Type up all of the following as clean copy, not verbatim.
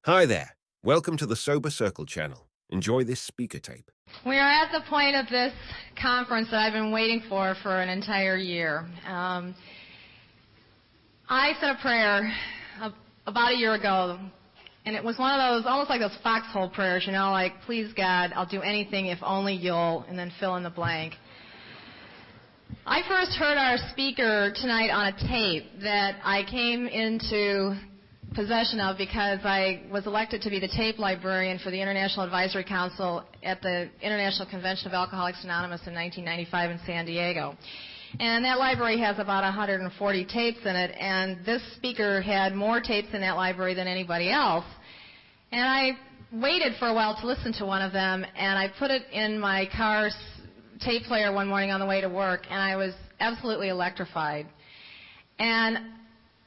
Hi there. Welcome to the SoberCircle channel. Enjoy this speaker tape. We are at the point of this conference that I've been waiting for an entire year. I said a prayer about a year ago, and it was one of those, almost like those foxhole prayers, you know, like, please God, I'll do anything if only you'll, and then fill in the blank. I first heard our speaker tonight on a tape that I came into possession of because I was elected to be the tape librarian for the International Advisory Council at the International Convention of Alcoholics Anonymous in 1995 in San Diego. And that library has about 140 tapes in it, and this speaker had more tapes in that library than anybody else. And I waited for a while to listen to one of them, and I put it in my car's tape player one morning on the way to work, and I was absolutely electrified. And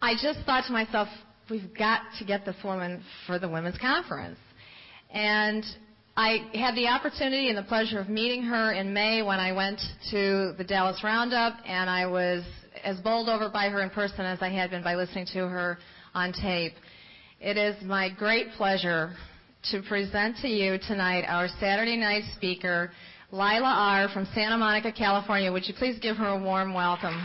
I just thought to myself, we've got to get this woman for the women's conference. And I had the opportunity and the pleasure of meeting her in May when I went to the Dallas Roundup, and I was as bowled over by her in person as I had been by listening to her on tape. It is my great pleasure to present to you tonight our Saturday night speaker, Lila R. from Santa Monica, California. Would you please give her a warm welcome?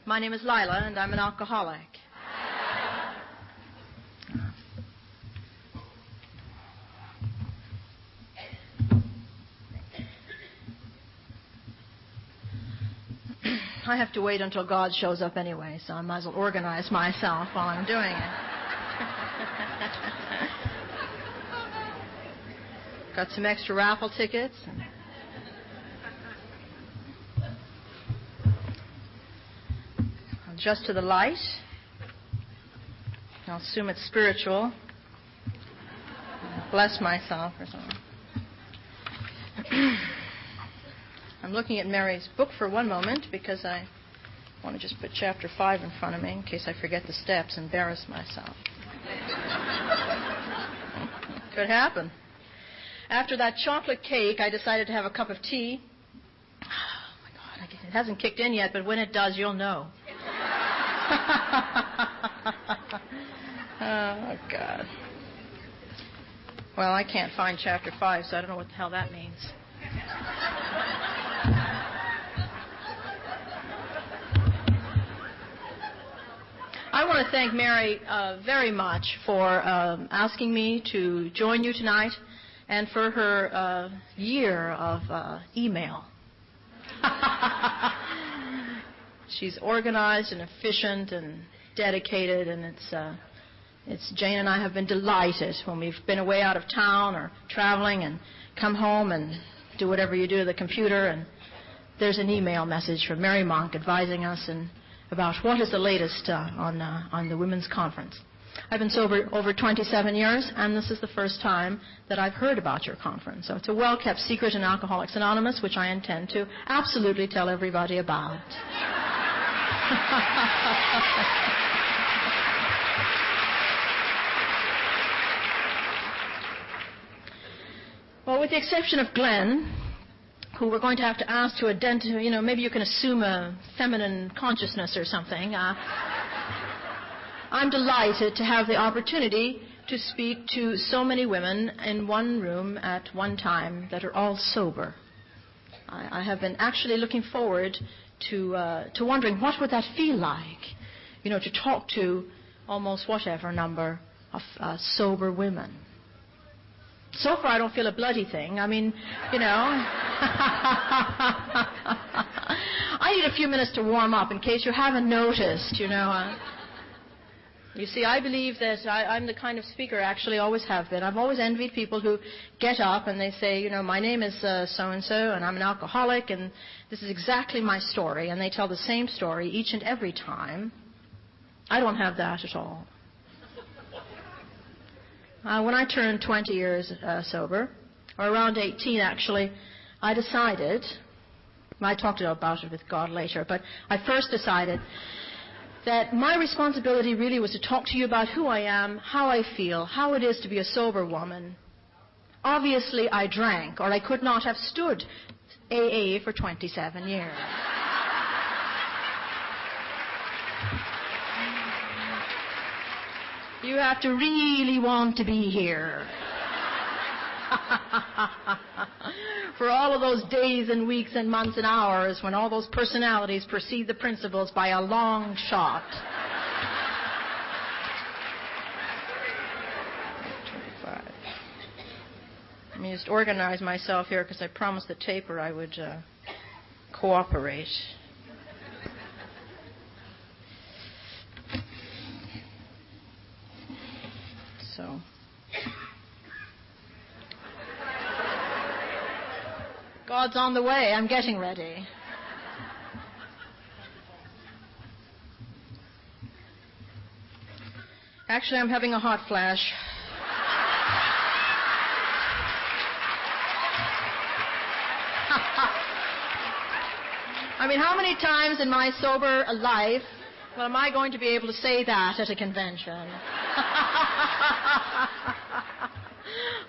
My name is Lila, and I'm an alcoholic. I have to wait until God shows up anyway, so I might as well organize myself while I'm doing it. Got some extra raffle tickets. Just to the light. I'll assume it's spiritual. Bless myself or something. I'm looking at Mary's book for one moment because I want to just put chapter 5 in front of me in case I forget the steps and embarrass myself. Could happen. After that chocolate cake, I decided to have a cup of tea. Oh, my God. It hasn't kicked in yet, but when it does, you'll know. Oh, God. Well, I can't find chapter 5, so I don't know what the hell that means. I want to thank Mary very much for asking me to join you tonight and for her year of email. She's organized and efficient and dedicated, and it's Jane and I have been delighted when we've been away out of town or traveling and come home and do whatever you do to the computer, and there's an email message from Mary Monk advising us about what is the latest on the women's conference. I've been sober over 27 years, and this is the first time that I've heard about your conference. So it's a well-kept secret in Alcoholics Anonymous, which I intend to absolutely tell everybody about. Well, with the exception of Glenn, who we're going to have to ask to identify, maybe you can assume a feminine consciousness or something. I'm delighted to have the opportunity to speak to so many women in one room at one time that are all sober. I have been actually looking forward to wondering what would that feel like, to talk to almost whatever number of sober women. So far, I don't feel a bloody thing. I mean, I need a few minutes to warm up in case you haven't noticed, You see, I believe that I'm the kind of speaker I actually always have been. I've always envied people who get up and they say, my name is so-and-so, and I'm an alcoholic, and this is exactly my story, and they tell the same story each and every time. I don't have that at all. When I turned 20 years sober, or around 18 actually, I decided, I talked about it with God later, but I first decided that my responsibility really was to talk to you about who I am, how I feel, how it is to be a sober woman. Obviously, I drank, or I could not have stood AA for 27 years. You have to really want to be here. For all of those days and weeks and months and hours when all those personalities precede the principles by a long shot. 25. Let me just organize myself here because I promised the taper I would cooperate. So. God's on the way. I'm getting ready. Actually, I'm having a hot flash. I mean, how many times in my sober life am I going to be able to say that at a convention?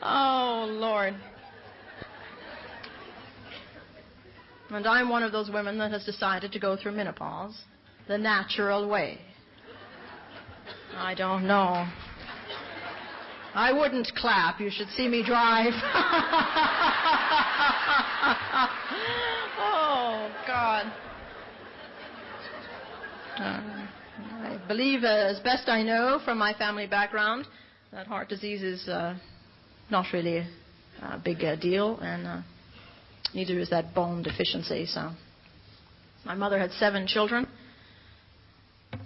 Oh, Lord. And I'm one of those women that has decided to go through menopause the natural way. I don't know. I wouldn't clap. You should see me drive. Oh, God. I believe, as best I know from my family background, that heart disease is not really a big deal, and neither is that bone deficiency. So, my mother had 7 children.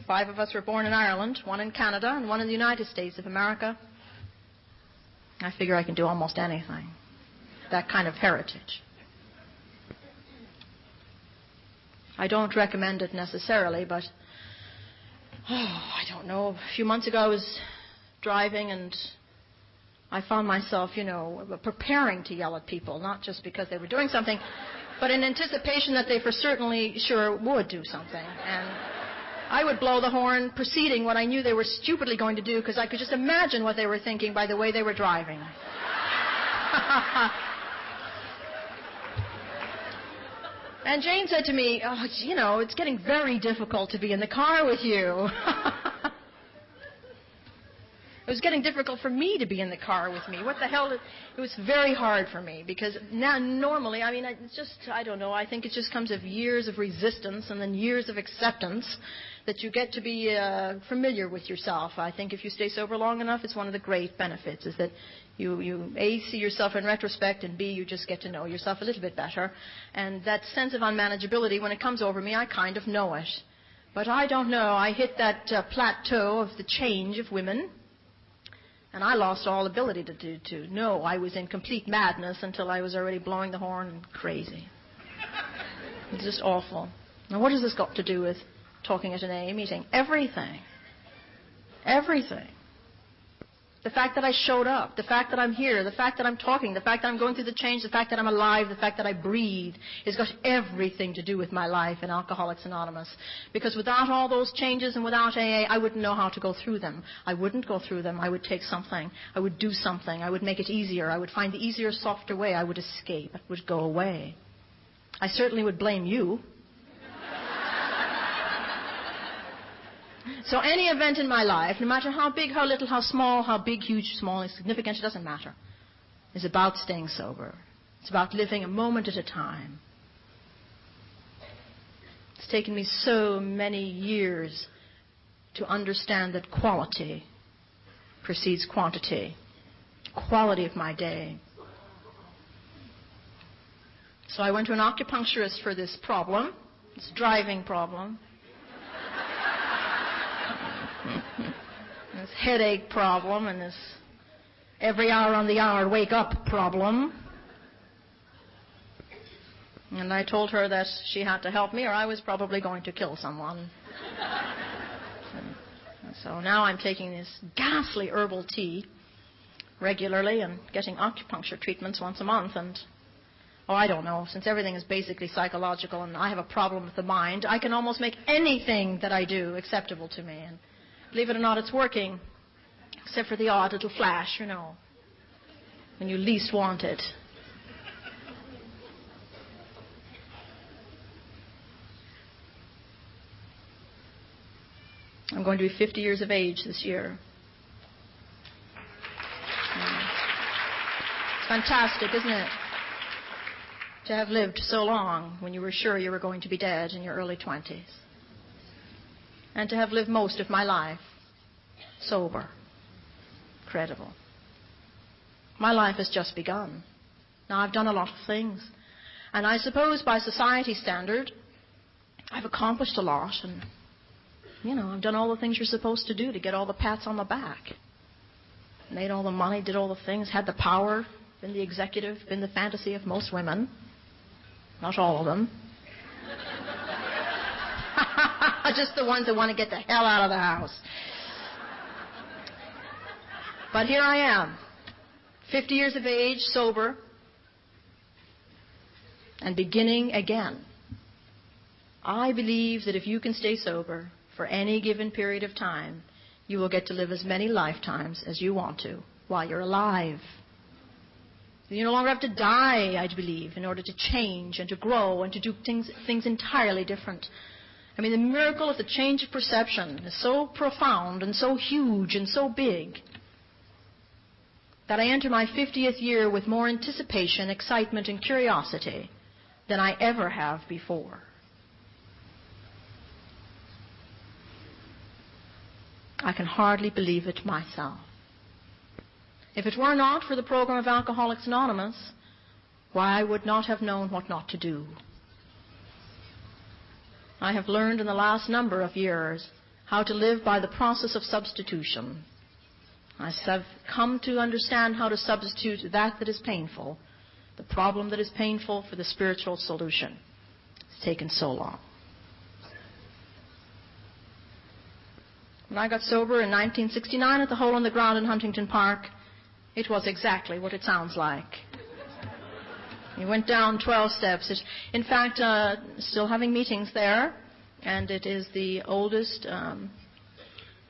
5 of us were born in Ireland, 1 in Canada, and 1 in the United States of America. I figure I can do almost anything. That kind of heritage. I don't recommend it necessarily, but I don't know. A few months ago I was driving and I found myself, preparing to yell at people, not just because they were doing something, but in anticipation that they for certainly sure would do something. And I would blow the horn preceding what I knew they were stupidly going to do because I could just imagine what they were thinking by the way they were driving. And Jane said to me, it's getting very difficult to be in the car with you. It was getting difficult for me to be in the car with me. What the hell? It was very hard for me because now normally, it's just, I don't know, I think it just comes of years of resistance and then years of acceptance that you get to be familiar with yourself. I think if you stay sober long enough, it's one of the great benefits is that you A, see yourself in retrospect, and B, you just get to know yourself a little bit better. And that sense of unmanageability, when it comes over me, I kind of know it. But I don't know, I hit that plateau of the change of women. And I lost all ability to know I was in complete madness until I was already blowing the horn and crazy. It's just awful. Now, what has this got to do with talking at an AA meeting? Everything. Everything. The fact that I showed up, the fact that I'm here, the fact that I'm talking, the fact that I'm going through the change, the fact that I'm alive, the fact that I breathe, has got everything to do with my life in Alcoholics Anonymous. Because without all those changes and without AA, I wouldn't know how to go through them. I wouldn't go through them. I would take something. I would do something. I would make it easier. I would find the easier, softer way. I would escape. It would go away. I certainly would blame you. So any event in my life, no matter how big, how little, how small, how big, huge, small, insignificant, it doesn't matter, is about staying sober. It's about living a moment at a time. It's taken me so many years to understand that quality precedes quantity. Quality of my day. So I went to an acupuncturist for this problem, this driving problem. This headache problem and this every hour on the hour wake up problem. And I told her that she had to help me or I was probably going to kill someone. And so now I'm taking this ghastly herbal tea regularly and getting acupuncture treatments once a month, and Oh, I don't know. Since everything is basically psychological and I have a problem with the mind, I can almost make anything that I do acceptable to me. And believe it or not, it's working. Except for the odd little flash, when you least want it. I'm going to be 50 years of age this year. It's fantastic, isn't it? To have lived so long when you were sure you were going to be dead in your early 20s. And to have lived most of my life sober. Incredible. My life has just begun. Now, I've done a lot of things. And I suppose by society standard, I've accomplished a lot. And, I've done all the things you're supposed to do to get all the pats on the back. Made all the money, did all the things, had the power, been the executive, been the fantasy of most women. Not all of them. Just the ones that want to get the hell out of the house. But here I am, 50 years of age, sober, and beginning again. I believe that if you can stay sober for any given period of time, you will get to live as many lifetimes as you want to while you're alive. You no longer have to die, I believe, in order to change and to grow and to do things entirely different. I mean, the miracle of the change of perception is so profound and so huge and so big that I enter my 50th year with more anticipation, excitement, and curiosity than I ever have before. I can hardly believe it myself. If it were not for the program of Alcoholics Anonymous, why, I would not have known what not to do. I have learned in the last number of years how to live by the process of substitution. I have come to understand how to substitute that is painful, the problem that is painful, for the spiritual solution. It's taken so long. When I got sober in 1969 at the Hole in the Ground in Huntington Park, it was exactly what it sounds like. You went down 12 steps. In fact, still having meetings there, and it is the oldest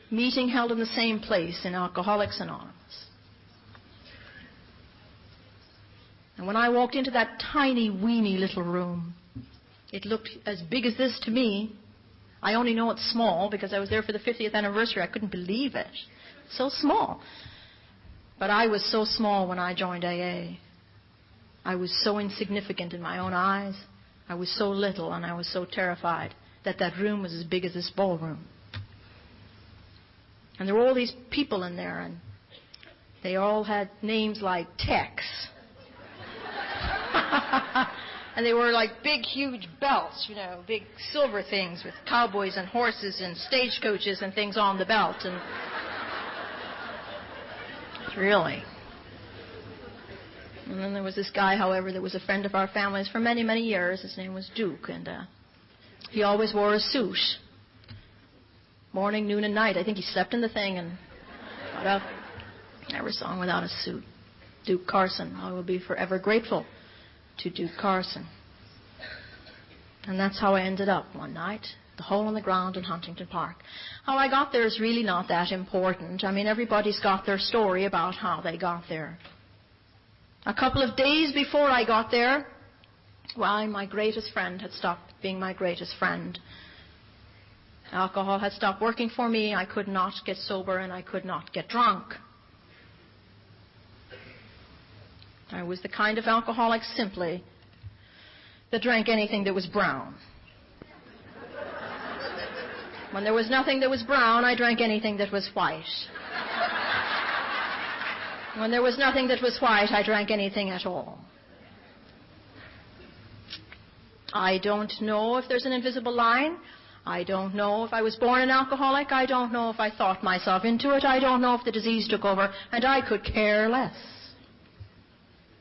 meeting held in the same place in Alcoholics Anonymous. And when I walked into that tiny, weeny little room, it looked as big as this to me. I only know it's small because I was there for the 50th anniversary. I couldn't believe it. So small. But I was so small when I joined AA. I was so insignificant in my own eyes. I was so little and I was so terrified that that room was as big as this ballroom. And there were all these people in there, and they all had names like Tex. And they were like big, huge belts, big silver things with cowboys and horses and stagecoaches and things on the belt. And really. And then there was this guy, however, that was a friend of our family's for many, many years. His name was Duke, and he always wore a suit. Morning, noon, and night. I think he slept in the thing and got up. Never saw him without a suit. Duke Carson. I will be forever grateful to Duke Carson. And that's how I ended up one night, the Hole in the Ground in Huntington Park. How I got there is really not that important. I mean, everybody's got their story about how they got there. A couple of days before I got there, my greatest friend had stopped being my greatest friend. Alcohol had stopped working for me. I could not get sober and I could not get drunk. I was the kind of alcoholic, simply, that drank anything that was brown. When there was nothing that was brown, I drank anything that was white. When there was nothing that was white, I drank anything at all. I don't know if there's an invisible line. I don't know if I was born an alcoholic. I don't know if I thought myself into it. I don't know if the disease took over, and I could care less.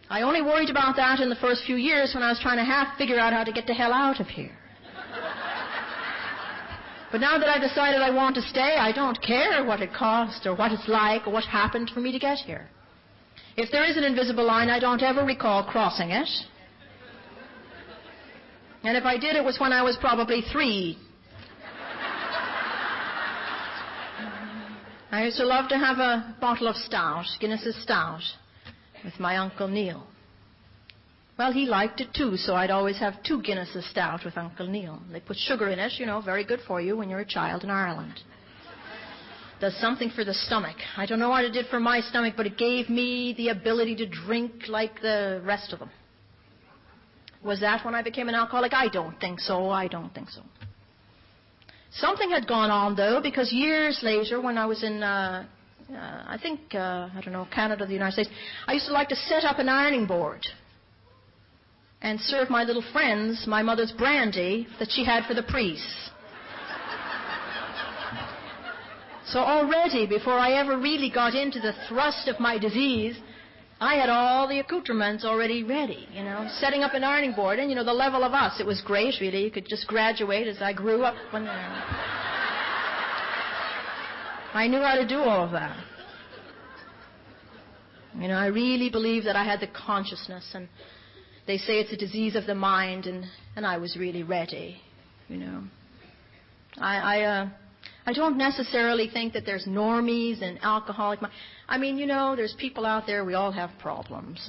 I only worried about that in the first few years when I was trying to half figure out how to get the hell out of here. But now that I've decided I want to stay, I don't care what it cost or what it's like or what happened for me to get here. If there is an invisible line, I don't ever recall crossing it. And if I did, it was when I was probably 3. I used to love to have a bottle of stout, Guinness's stout, with my Uncle Neil. Well, he liked it too, so I'd always have 2 Guinness's stout with Uncle Neil. They put sugar in it, you know, very good for you when you're a child in Ireland. Does something for the stomach. I don't know what it did for my stomach, but it gave me the ability to drink like the rest of them. Was that when I became an alcoholic? I don't think so. Something had gone on, though, because years later, when I was in, Canada, the United States, I used to like to set up an ironing board and serve my little friends my mother's brandy that she had for the priests. So already, before I ever really got into the thrust of my disease, I had all the accoutrements already ready, you know, setting up an ironing board. And, you know, the level of us, it was great, really. You could just graduate as I grew up. I knew how to do all of that. You know, I really believe that I had the consciousness, and they say it's a disease of the mind, and I was really ready, you know. I don't necessarily think that there's normies and alcoholic. I mean, you know, there's people out there, we all have problems.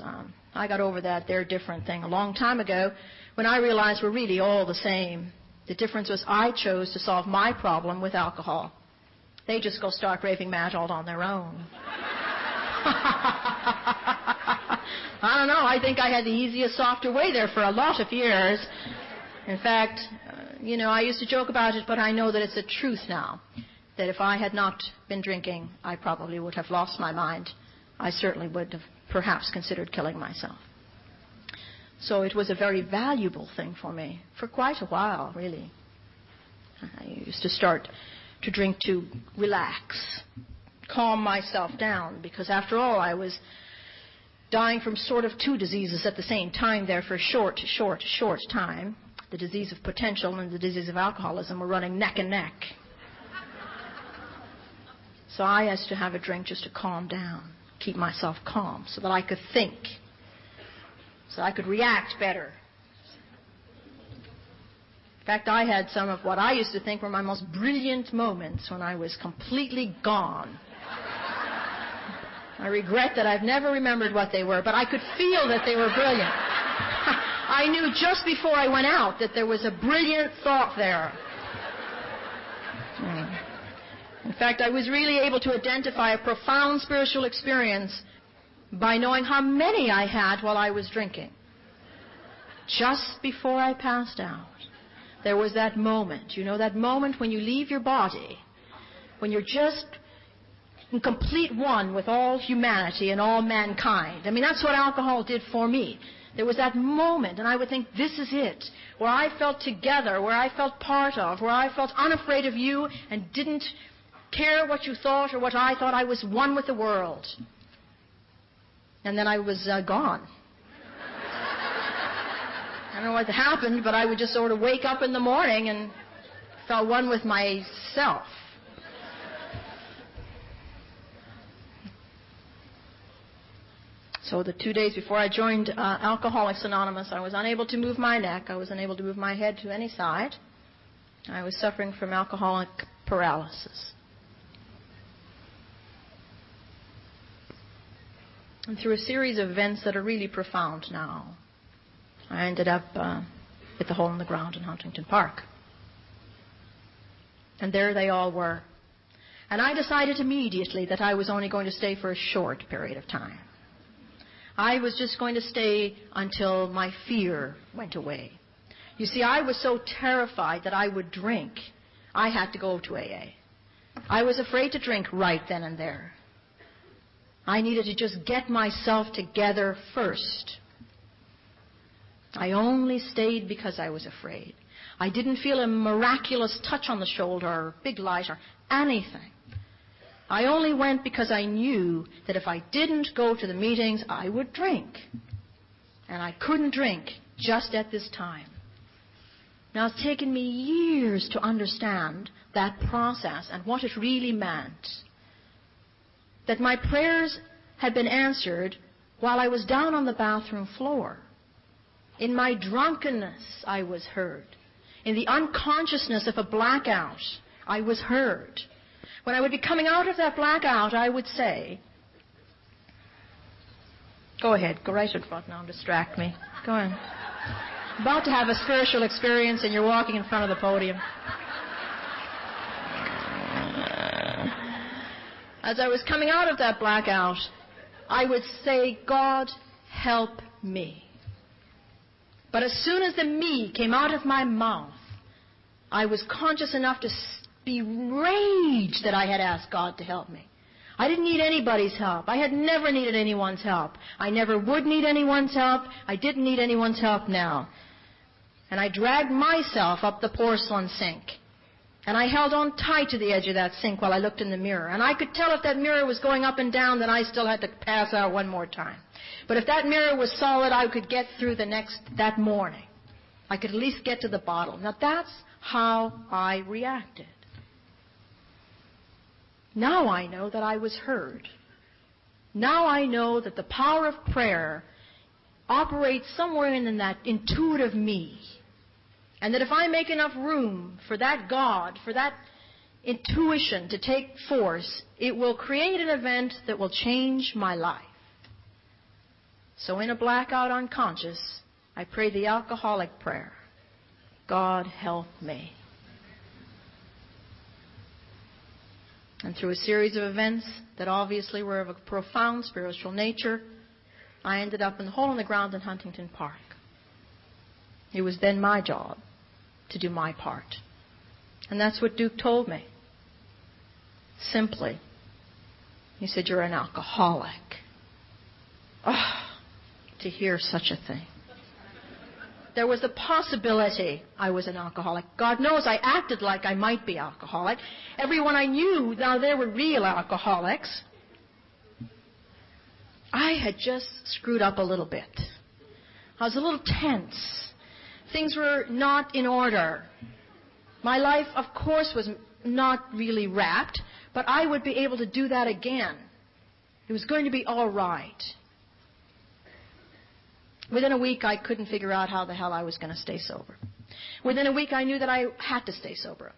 I got over that. They're a different thing a long time ago when I realized we're really all the same. The difference was I chose to solve my problem with alcohol. They just go stark raving mad all on their own. I don't know. I think I had the easiest, softer way there for a lot of years. In fact, you know, I used to joke about it, but I know that it's a truth now, that if I had not been drinking, I probably would have lost my mind. I certainly would have perhaps considered killing myself. So it was a very valuable thing for me for quite a while, really. I used to start to drink to relax, calm myself down, because after all, I was dying from sort of 2 diseases at the same time there for a short time. The disease of potential and the disease of alcoholism were running neck and neck. So I had to have a drink just to calm down, keep myself calm, so that I could think, so I could react better. In fact, I had some of what I used to think were my most brilliant moments when I was completely gone. I regret that I've never remembered what they were, but I could feel that they were brilliant. I knew just before I went out that there was a brilliant thought there. In fact, I was really able to identify a profound spiritual experience by knowing how many I had while I was drinking. Just before I passed out, there was that moment, you know, that moment when you leave your body, when you're just in complete one with all humanity and all mankind. I mean, that's what alcohol did for me. There was that moment, and I would think, this is it, where I felt together, where I felt part of, where I felt unafraid of you and didn't care what you thought or what I thought. I was one with the world. And then I was gone. I don't know what happened, but I would just sort of wake up in the morning and felt one with myself. So the 2 days before I joined Alcoholics Anonymous, I was unable to move my neck. I was unable to move my head to any side. I was suffering from alcoholic paralysis. And through a series of events that are really profound now, I ended up at the hole in the ground in Huntington Park. And there they all were. And I decided immediately that I was only going to stay for a short period of time. I was just going to stay until my fear went away. You see, I was so terrified that I would drink, I had to go to AA. I was afraid to drink right then and there. I needed to just get myself together first. I only stayed because I was afraid. I didn't feel a miraculous touch on the shoulder or a big light or anything. I only went because I knew that if I didn't go to the meetings, I would drink. And I couldn't drink just at this time. Now, it's taken me years to understand that process and what it really meant. That my prayers had been answered while I was down on the bathroom floor. In my drunkenness, I was heard. In the unconsciousness of a blackout, I was heard. When I would be coming out of that blackout, I would say, go ahead, go right in front now and distract me. Go ahead. About to have a spiritual experience and you're walking in front of the podium. As I was coming out of that blackout, I would say, God, help me. But as soon as the me came out of my mouth, I was conscious enough to be raged that I had asked God to help me. I didn't need anybody's help. I had never needed anyone's help. I never would need anyone's help. I didn't need anyone's help now. And I dragged myself up the porcelain sink. And I held on tight to the edge of that sink while I looked in the mirror. And I could tell if that mirror was going up and down, then I still had to pass out one more time. But if that mirror was solid, I could get through that morning. I could at least get to the bottle. Now that's how I reacted. Now I know that I was heard. Now I know that the power of prayer operates somewhere in that intuitive me. And that if I make enough room for that God, for that intuition to take force, it will create an event that will change my life. So in a blackout unconscious, I pray the alcoholic prayer. God help me. And through a series of events that obviously were of a profound spiritual nature, I ended up in the hole in the ground in Huntington Park. It was then my job to do my part. And that's what Duke told me. Simply. He said, you're an alcoholic. Oh, to hear such a thing. There was the possibility I was an alcoholic. God knows I acted like I might be alcoholic. Everyone I knew, now they were real alcoholics. I had just screwed up a little bit. I was a little tense. Things were not in order. My life, of course, was not really wrapped, but I would be able to do that again. It was going to be all right. Within a week, I couldn't figure out how the hell I was going to stay sober. Within a week, I knew that I had to stay sober.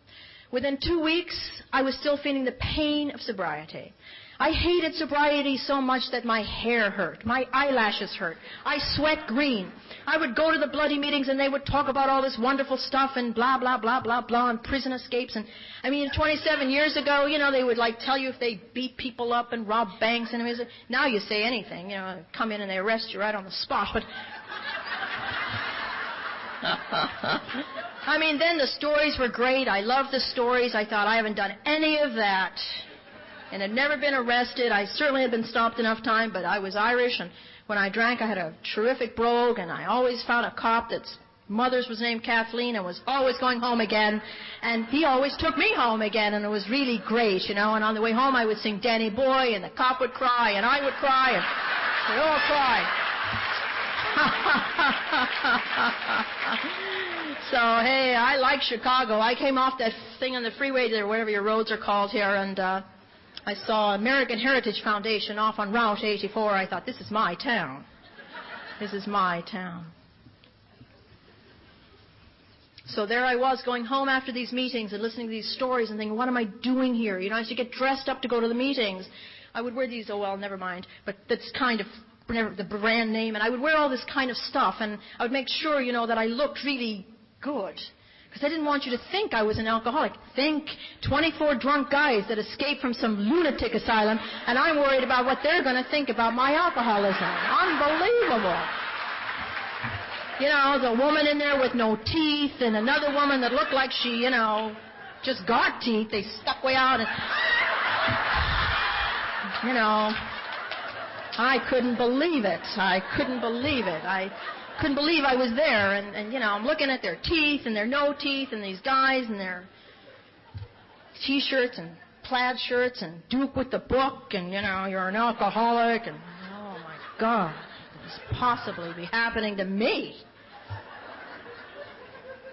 Within 2 weeks, I was still feeling the pain of sobriety. I hated sobriety so much that my hair hurt. My eyelashes hurt. I sweat green. I would go to the bloody meetings and they would talk about all this wonderful stuff and blah, blah, blah, blah, blah, and prison escapes. And 27 years ago, they would tell you if they beat people up and rob banks. And now you say anything, come in and they arrest you right on the spot. But then the stories were great. I loved the stories. I thought I haven't done any of that. And had never been arrested. I certainly had been stopped enough time, but I was Irish, and when I drank, I had a terrific brogue, and I always found a cop that's mother's was named Kathleen and was always going home again, and he always took me home again, and it was really great, and on the way home I would sing Danny Boy, and the cop would cry, and I would cry, and we all cried. So, hey, I like Chicago. I came off that thing on the freeway there, whatever your roads are called here, and I saw American Heritage Foundation off on Route 84. I thought, this is my town. This is my town. So there I was going home after these meetings and listening to these stories and thinking, what am I doing here? I used to get dressed up to go to the meetings. I would wear these, never mind, but that's kind of the brand name. And I would wear all this kind of stuff, and I would make sure, that I looked really good. Because I didn't want you to think I was an alcoholic. Think 24 drunk guys that escaped from some lunatic asylum, and I'm worried about what they're going to think about my alcoholism. Unbelievable. The woman in there with no teeth, and another woman that looked like she, just got teeth. They stuck way out. And, I couldn't believe it. I couldn't believe I was there, and I'm looking at their teeth and their no teeth and these guys and their T-shirts and plaid shirts and Duke with the book and, you're an alcoholic and, oh, my God, could this possibly be happening to me?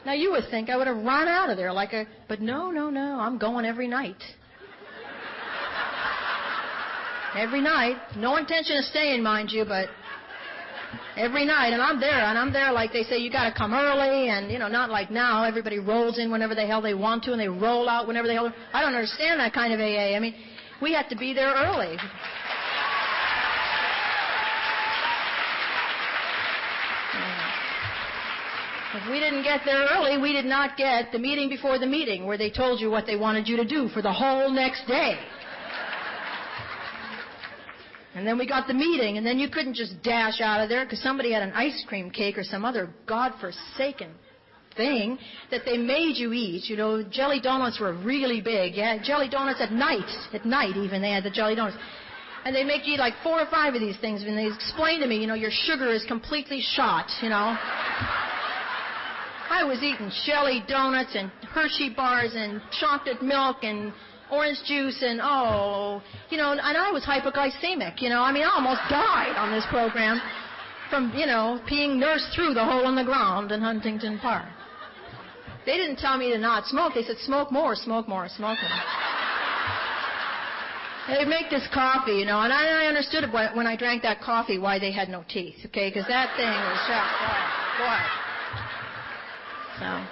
Now, you would think I would have run out of there but no, I'm going every night. Every night. No intention of staying, mind you, but Every night, and I'm there like they say, you got to come early, and, not like now, everybody rolls in whenever the hell they want to, and they roll out whenever the hell. I don't understand that kind of AA. I mean, we had to be there early. If we didn't get there early, we did not get the meeting before the meeting, where they told you what they wanted you to do for the whole next day. And then we got the meeting, and then you couldn't just dash out of there because somebody had an ice cream cake or some other godforsaken thing that they made you eat. Jelly donuts were really big. Yeah, jelly donuts at night. At night even, they had the jelly donuts. And they make you eat like 4 or 5 of these things, and they explain to me, your sugar is completely shot, I was eating jelly donuts and Hershey bars and chocolate milk and orange juice and, and I was hypoglycemic, I almost died on this program from, being nursed through the hole in the ground in Huntington Park. They didn't tell me to not smoke. They said, smoke more, smoke more, smoke more. They'd make this coffee, and I understood it when I drank that coffee why they had no teeth, okay, because that thing was just, boy. So.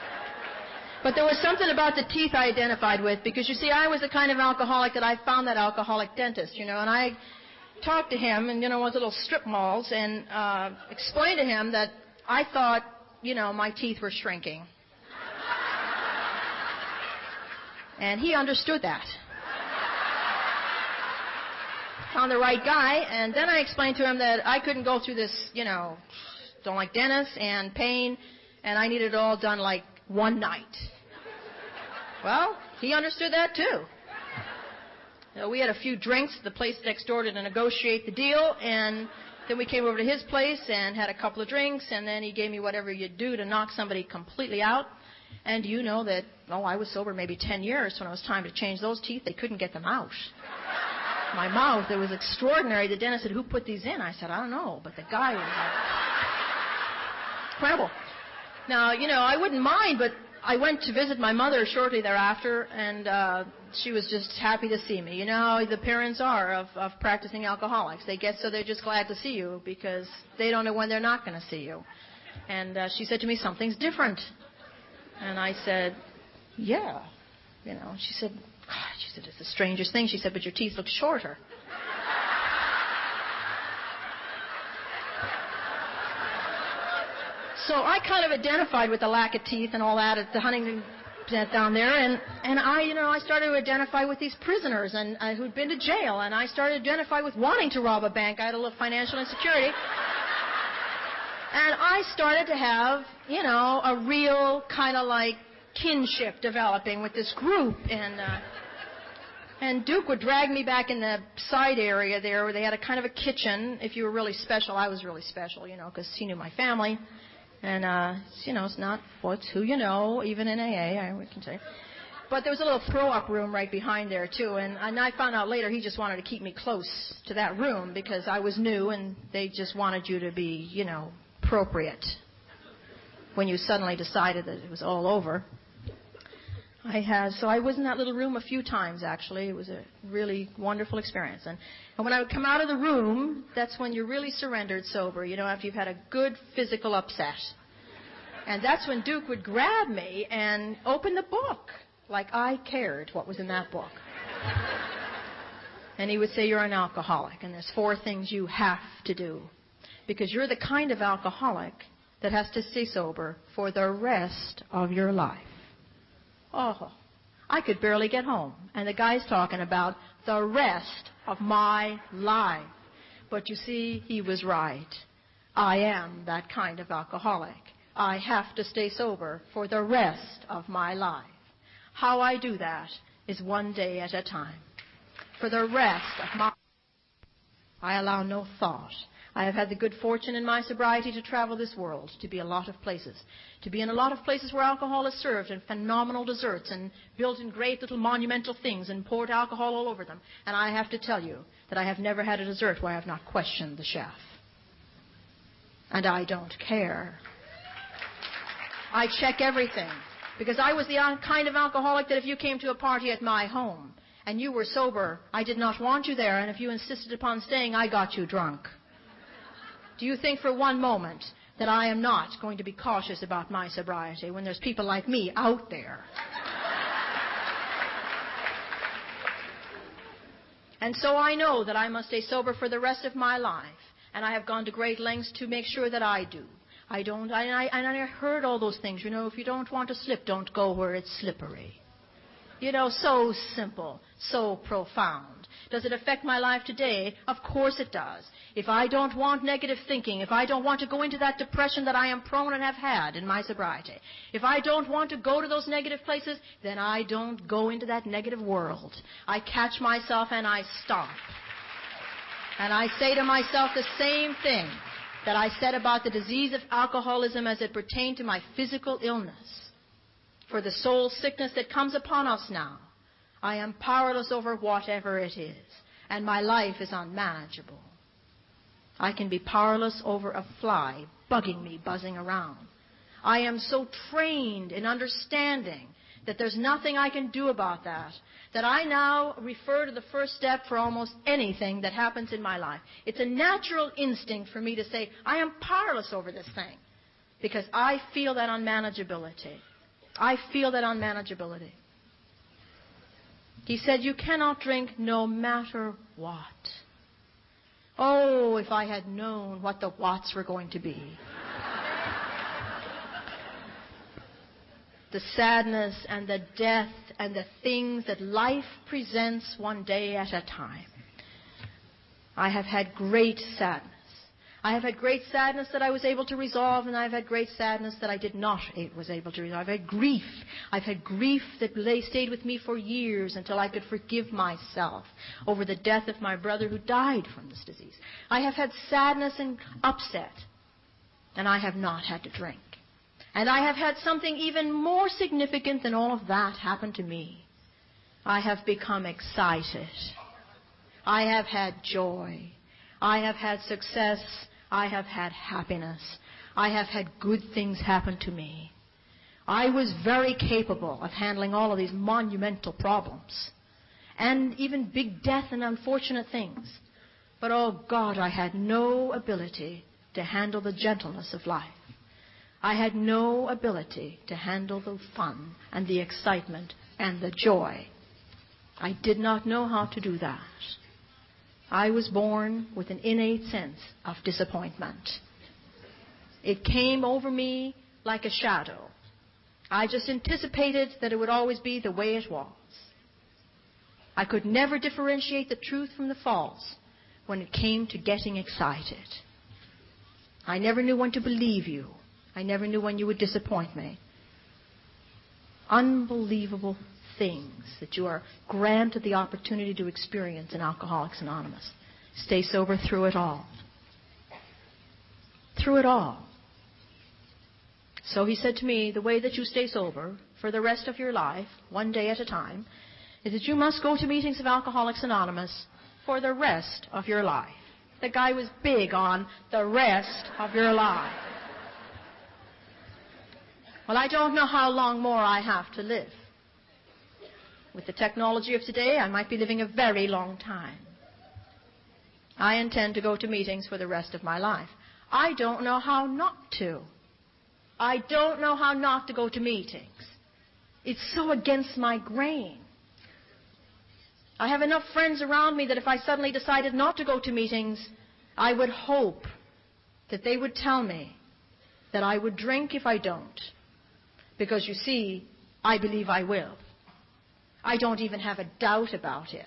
But there was something about the teeth I identified with, because, you see, I was the kind of alcoholic that I found that alcoholic dentist, and I talked to him in, one of the little strip malls and explained to him that I thought, my teeth were shrinking. And he understood that. Found the right guy, and then I explained to him that I couldn't go through this, don't like dentists and pain, and I needed it all done like one night. Well, he understood that too. We had a few drinks at the place next door to negotiate the deal, and then we came over to his place and had a couple of drinks, and then he gave me whatever you'd do to knock somebody completely out. And you know that, I was sober maybe 10 years. When it was time to change those teeth, they couldn't get them out. My mouth, it was extraordinary. The dentist said, who put these in? I said, I don't know, but the guy was incredible. Now, I wouldn't mind, but I went to visit my mother shortly thereafter, and she was just happy to see me. The parents are of practicing alcoholics. They get so they're just glad to see you because they don't know when they're not going to see you. And she said to me, something's different. And I said, yeah. She said, it's the strangest thing. She said, but your teeth look shorter. So I kind of identified with the lack of teeth and all that at the Huntington down there, and I started to identify with these prisoners and who'd been to jail, and I started to identify with wanting to rob a bank. I had a little financial insecurity. And I started to have, a real kind of like kinship developing with this group, and Duke would drag me back in the side area there where they had a kind of a kitchen. If you were really special, I was really special, because he knew my family. And, it's not what's who you know, even in AA, we can say. But there was a little throw-up room right behind there, too. And I found out later he just wanted to keep me close to that room because I was new and they just wanted you to be, appropriate when you suddenly decided that it was all over. So I was in that little room a few times, actually. It was a really wonderful experience. And when I would come out of the room, that's when you're really surrendered sober, after you've had a good physical upset. And that's when Duke would grab me and open the book, like I cared what was in that book. And he would say, you're an alcoholic, and there's 4 things you have to do. Because you're the kind of alcoholic that has to stay sober for the rest of your life. Oh, I could barely get home. And the guy's talking about the rest of my life. But you see, he was right. I am that kind of alcoholic. I have to stay sober for the rest of my life. How I do that is one day at a time. For the rest of my life, I allow no thought. I have had the good fortune in my sobriety to travel this world, to be a lot of places, to be in a lot of places where alcohol is served and phenomenal desserts and built in great little monumental things and poured alcohol all over them. And I have to tell you that I have never had a dessert where I have not questioned the chef. And I don't care. I check everything. Because I was the kind of alcoholic that if you came to a party at my home and you were sober, I did not want you there. And if you insisted upon staying, I got you drunk. do you think for one moment that I am not going to be cautious about my sobriety when there's people like me out there? And so I know that I must stay sober for the rest of my life, and I have gone to great lengths to make sure that I do. I heard all those things, if you don't want to slip, don't go where it's slippery. So simple, so profound. Does it affect my life today? Of course it does. If I don't want negative thinking, if I don't want to go into that depression that I am prone and have had in my sobriety, if I don't want to go to those negative places, then I don't go into that negative world. I catch myself and I stop. And I say to myself the same thing that I said about the disease of alcoholism as it pertained to my physical illness. For the soul sickness that comes upon us now, I am powerless over whatever it is, and my life is unmanageable. I can be powerless over a fly bugging me, buzzing around. I am so trained in understanding that there's nothing I can do about that I now refer to the first step for almost anything that happens in my life. It's a natural instinct for me to say, I am powerless over this thing, because I feel that unmanageability. I feel that unmanageability. He said, you cannot drink no matter what. Oh, if I had known what the whats were going to be. The sadness and the death and the things that life presents one day at a time. I have had great sadness. I have had great sadness that I was able to resolve, and I've had great sadness that I was able to resolve. I've had grief. I've had grief that stayed with me for years until I could forgive myself over the death of my brother who died from this disease. I have had sadness and upset, and I have not had to drink. And I have had something even more significant than all of that happen to me. I have become excited. I have had joy. I have had success. I have had happiness. I have had good things happen to me. I was very capable of handling all of these monumental problems and even big death and unfortunate things. But, oh God, I had no ability to handle the gentleness of life. I had no ability to handle the fun and the excitement and the joy. I did not know how to do that. I was born with an innate sense of disappointment. It came over me like a shadow. I just anticipated that it would always be the way it was. I could never differentiate the truth from the false when it came to getting excited. I never knew when to believe you. I never knew when you would disappoint me. Unbelievable things that you are granted the opportunity to experience in Alcoholics Anonymous. Stay sober through it all. Through it all. So he said to me, the way that you stay sober for the rest of your life, one day at a time, is that you must go to meetings of Alcoholics Anonymous for the rest of your life. The guy was big on the rest of your life. Well, I don't know how long more I have to live. With the technology of today, I might be living a very long time. I intend to go to meetings for the rest of my life. I don't know how not to. I don't know how not to go to meetings. It's so against my grain. I have enough friends around me that if I suddenly decided not to go to meetings, I would hope that they would tell me that I would drink if I don't. Because, you see, I believe I will. I don't even have a doubt about it.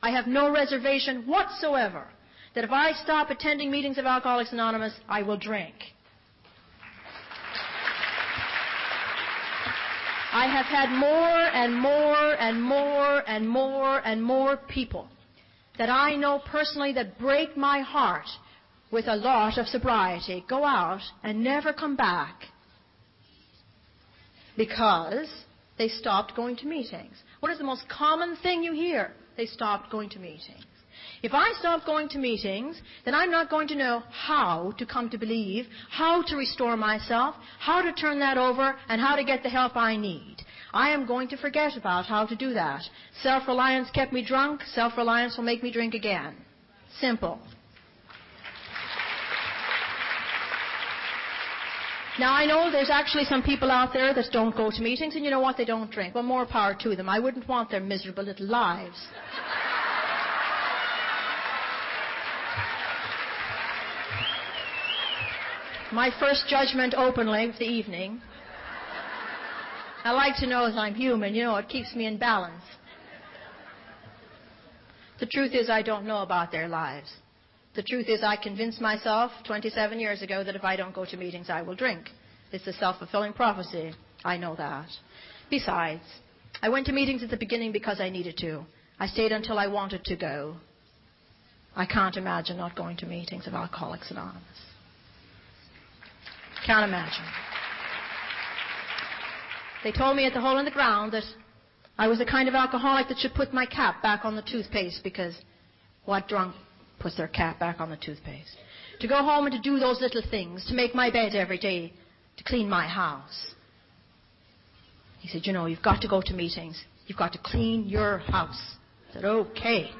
I have no reservation whatsoever that if I stop attending meetings of Alcoholics Anonymous, I will drink. I have had more and more and more and more and more people that I know personally that break my heart with a lot of sobriety go out and never come back because they stopped going to meetings. What is the most common thing you hear? They stopped going to meetings. If I stop going to meetings, then I'm not going to know how to come to believe, how to restore myself, how to turn that over, and how to get the help I need. I am going to forget about how to do that. Self-reliance kept me drunk. Self-reliance will make me drink again. Simple. Now, I know there's actually some people out there that don't go to meetings, and you know what? They don't drink. Well, more power to them. I wouldn't want their miserable little lives. My first judgment openly of the evening. I like to know that I'm human. You know, it keeps me in balance. The truth is, I don't know about their lives. The truth is, I convinced myself 27 years ago that if I don't go to meetings, I will drink. It's a self-fulfilling prophecy. I know that. Besides, I went to meetings at the beginning because I needed to. I stayed until I wanted to go. I can't imagine not going to meetings of Alcoholics Anonymous. Can't imagine. They told me at the Hole in the Ground that I was the kind of alcoholic that should put my cap back on the toothpaste, because what drunk puts their cap back on the toothpaste? To go home and to do those little things, to make my bed every day, to clean my house. He said, you know, you've got to go to meetings. You've got to clean your house. I said, okay.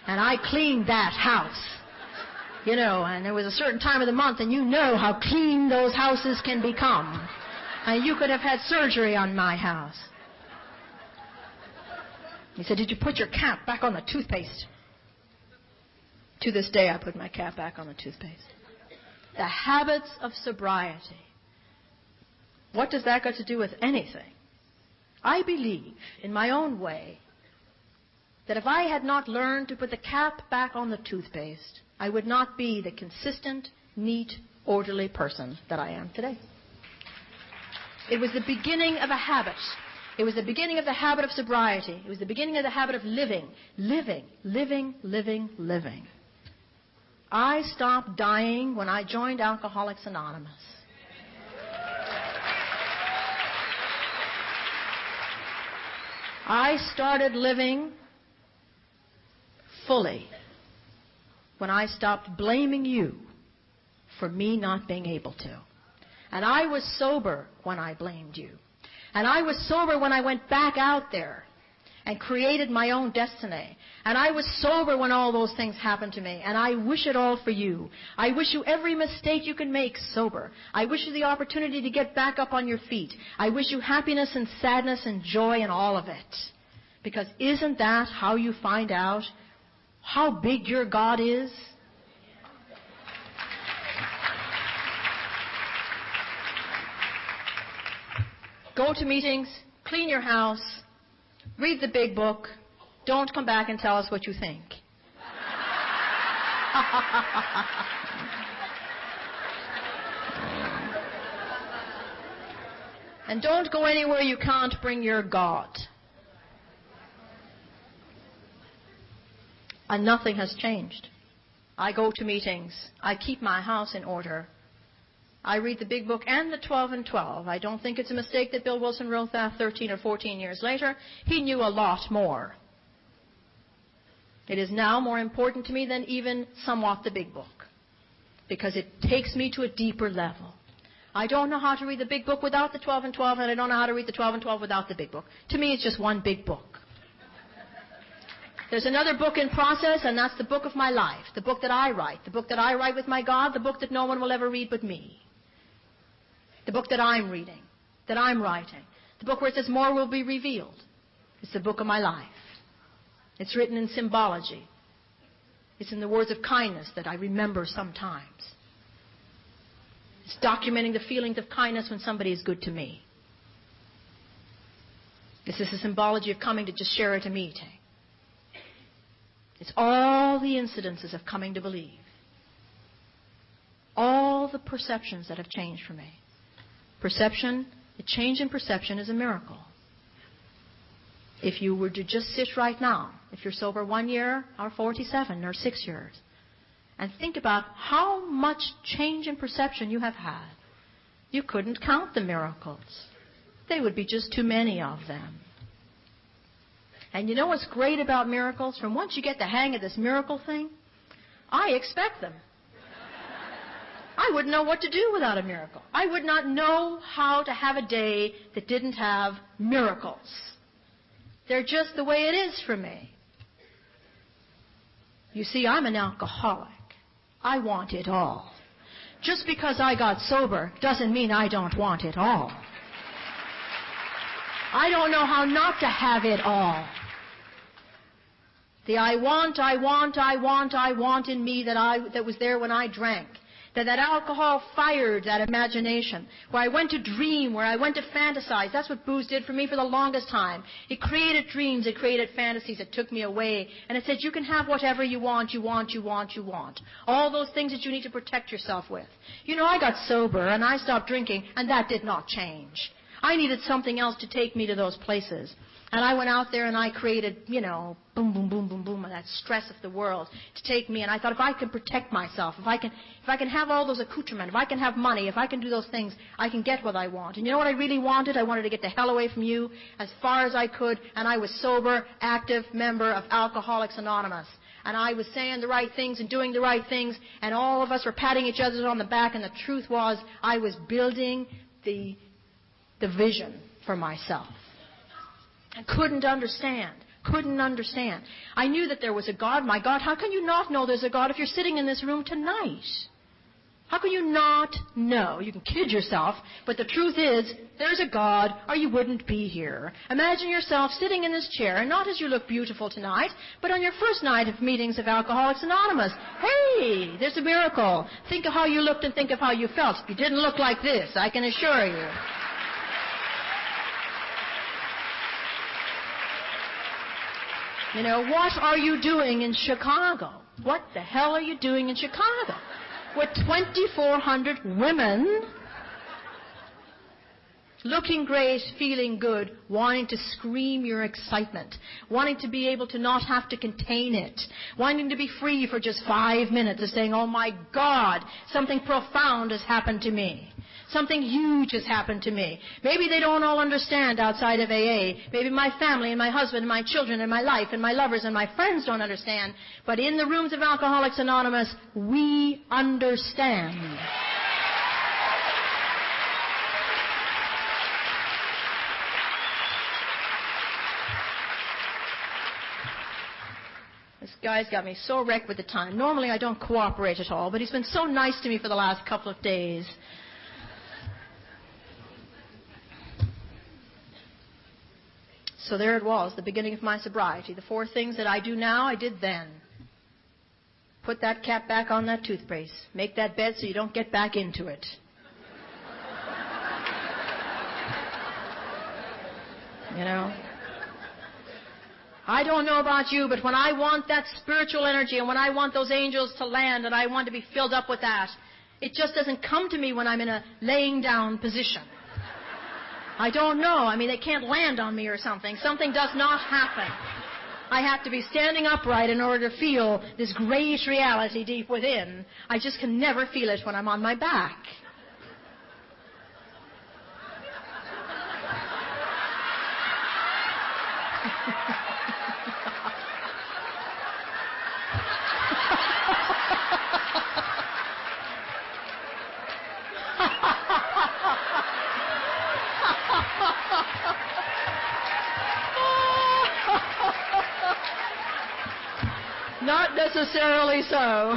And I cleaned that house. You know, and there was a certain time of the month, and you know how clean those houses can become. And you could have had surgery on my house. He said, did you put your cap back on the toothpaste? To this day, I put my cap back on the toothpaste. The habits of sobriety. What does that got to do with anything? I believe, in my own way, that if I had not learned to put the cap back on the toothpaste, I would not be the consistent, neat, orderly person that I am today. It was the beginning of a habit. It was the beginning of the habit of sobriety. It was the beginning of the habit of living. I stopped dying when I joined Alcoholics Anonymous. I started living fully when I stopped blaming you for me not being able to. And I was sober when I blamed you. And I was sober when I went back out there and created my own destiny. And I was sober when all those things happened to me. And I wish it all for you. I wish you every mistake you can make sober. I wish you the opportunity to get back up on your feet. I wish you happiness and sadness and joy and all of it. Because isn't that how you find out how big your God is? Go to meetings, clean your house, read the big book. Don't come back and tell us what you think. And don't go anywhere you can't bring your God. And nothing has changed. I go to meetings. I keep my house in order. I read the big book and the 12 and 12. I don't think it's a mistake that Bill Wilson wrote that 13 or 14 years later. He knew a lot more. It is now more important to me than even somewhat the big book, because it takes me to a deeper level. I don't know how to read the big book without the 12 and 12, and I don't know how to read the 12 and 12 without the big book. To me, it's just one big book. There's another book in process, and that's the book of my life, the book that I write with my God, the book that no one will ever read but me. The book that I'm reading, that I'm writing. The book where it says more will be revealed. It's the book of my life. It's written in symbology. It's in the words of kindness that I remember sometimes. It's documenting the feelings of kindness when somebody is good to me. This is the symbology of coming to just share at a meeting. It's all the incidences of coming to believe. All the perceptions that have changed for me. Perception, a change in perception is a miracle. If you were to just sit right now, if you're sober 1 year or 47 or 6 years, and think about how much change in perception you have had, you couldn't count the miracles. They would be just too many of them. And you know what's great about miracles? From once you get the hang of this miracle thing, I expect them. I wouldn't know what to do without a miracle. I would not know how to have a day that didn't have miracles. They're just the way it is for me. You see, I'm an alcoholic. I want it all. Just because I got sober doesn't mean I don't want it all. I don't know how not to have it all. The I want in me that was there when I drank. That alcohol fired that imagination. Where I went to dream, where I went to fantasize. That's what booze did for me for the longest time. It created dreams, it created fantasies, it took me away. And it said, you can have whatever you want. All those things that you need to protect yourself with. You know, I got sober and I stopped drinking, and that did not change. I needed something else to take me to those places. And I went out there and I created, you know, boom, boom, boom, boom, boom, and that stress of the world to take me. And I thought, if I can protect myself, if I can have all those accoutrements, if I can have money, if I can do those things, I can get what I want. And you know what I really wanted? I wanted to get the hell away from you as far as I could. And I was sober, active member of Alcoholics Anonymous. And I was saying the right things and doing the right things. And all of us were patting each other on the back. And the truth was, I was building the vision for myself. I couldn't understand. I knew that there was a God. My God, how can you not know there's a God if you're sitting in this room tonight? How can you not know? You can kid yourself, but the truth is, there's a God or you wouldn't be here. Imagine yourself sitting in this chair, and not as you look beautiful tonight, but on your first night of meetings of Alcoholics Anonymous. Hey, there's a miracle. Think of how you looked and think of how you felt. You didn't look like this, I can assure you. You know, what are you doing in Chicago? What the hell are you doing in Chicago? With 2,400 women looking great, feeling good, wanting to scream your excitement, wanting to be able to not have to contain it, wanting to be free for just 5 minutes of saying, oh my God, something profound has happened to me. Something huge has happened to me. Maybe they don't all understand outside of AA. Maybe my family and my husband and my children and my life and my lovers and my friends don't understand. But in the rooms of Alcoholics Anonymous, we understand. This guy's got me so wrecked with the time. Normally I don't cooperate at all, but he's been so nice to me for the last couple of days. So there it was, the beginning of my sobriety. The 4 things that I do now, I did then. Put that cap back on that toothpaste. Make that bed so you don't get back into it. You know? I don't know about you, but when I want that spiritual energy and when I want those angels to land and I want to be filled up with that, it just doesn't come to me when I'm in a laying down position. I don't know. I mean, they can't land on me or something. Something does not happen. I have to be standing upright in order to feel this great reality deep within. I just can never feel it when I'm on my back. Not necessarily so.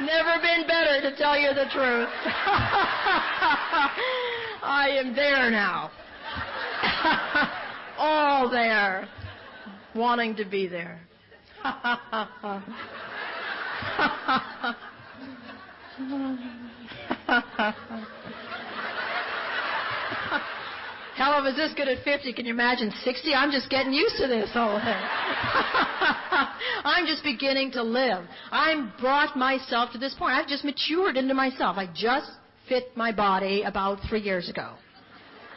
Never been better, to tell you the truth. I am there now. All there. Wanting to be there. Hell, I was this good at 50. Can you imagine 60? I'm just getting used to this whole thing. I'm just beginning to live. I've brought myself to this point. I've just matured into myself. I just fit my body about 3 years ago.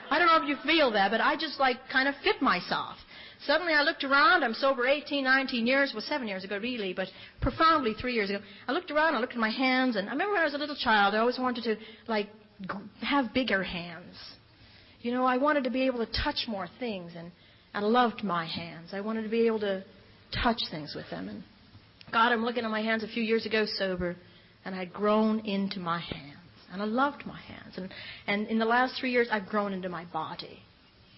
I don't know if you feel that, but I just kind of fit myself. Suddenly I looked around. I'm sober 18, 19 years. Well, 7 years ago, really, but profoundly 3 years ago. I looked around. I looked at my hands, and I remember when I was a little child, I always wanted to, have bigger hands. You know, I wanted to be able to touch more things, and I loved my hands. I wanted to be able to touch things with them. And God, I'm looking at my hands a few years ago sober, and I'd grown into my hands. And I loved my hands. And in the last 3 years, I've grown into my body.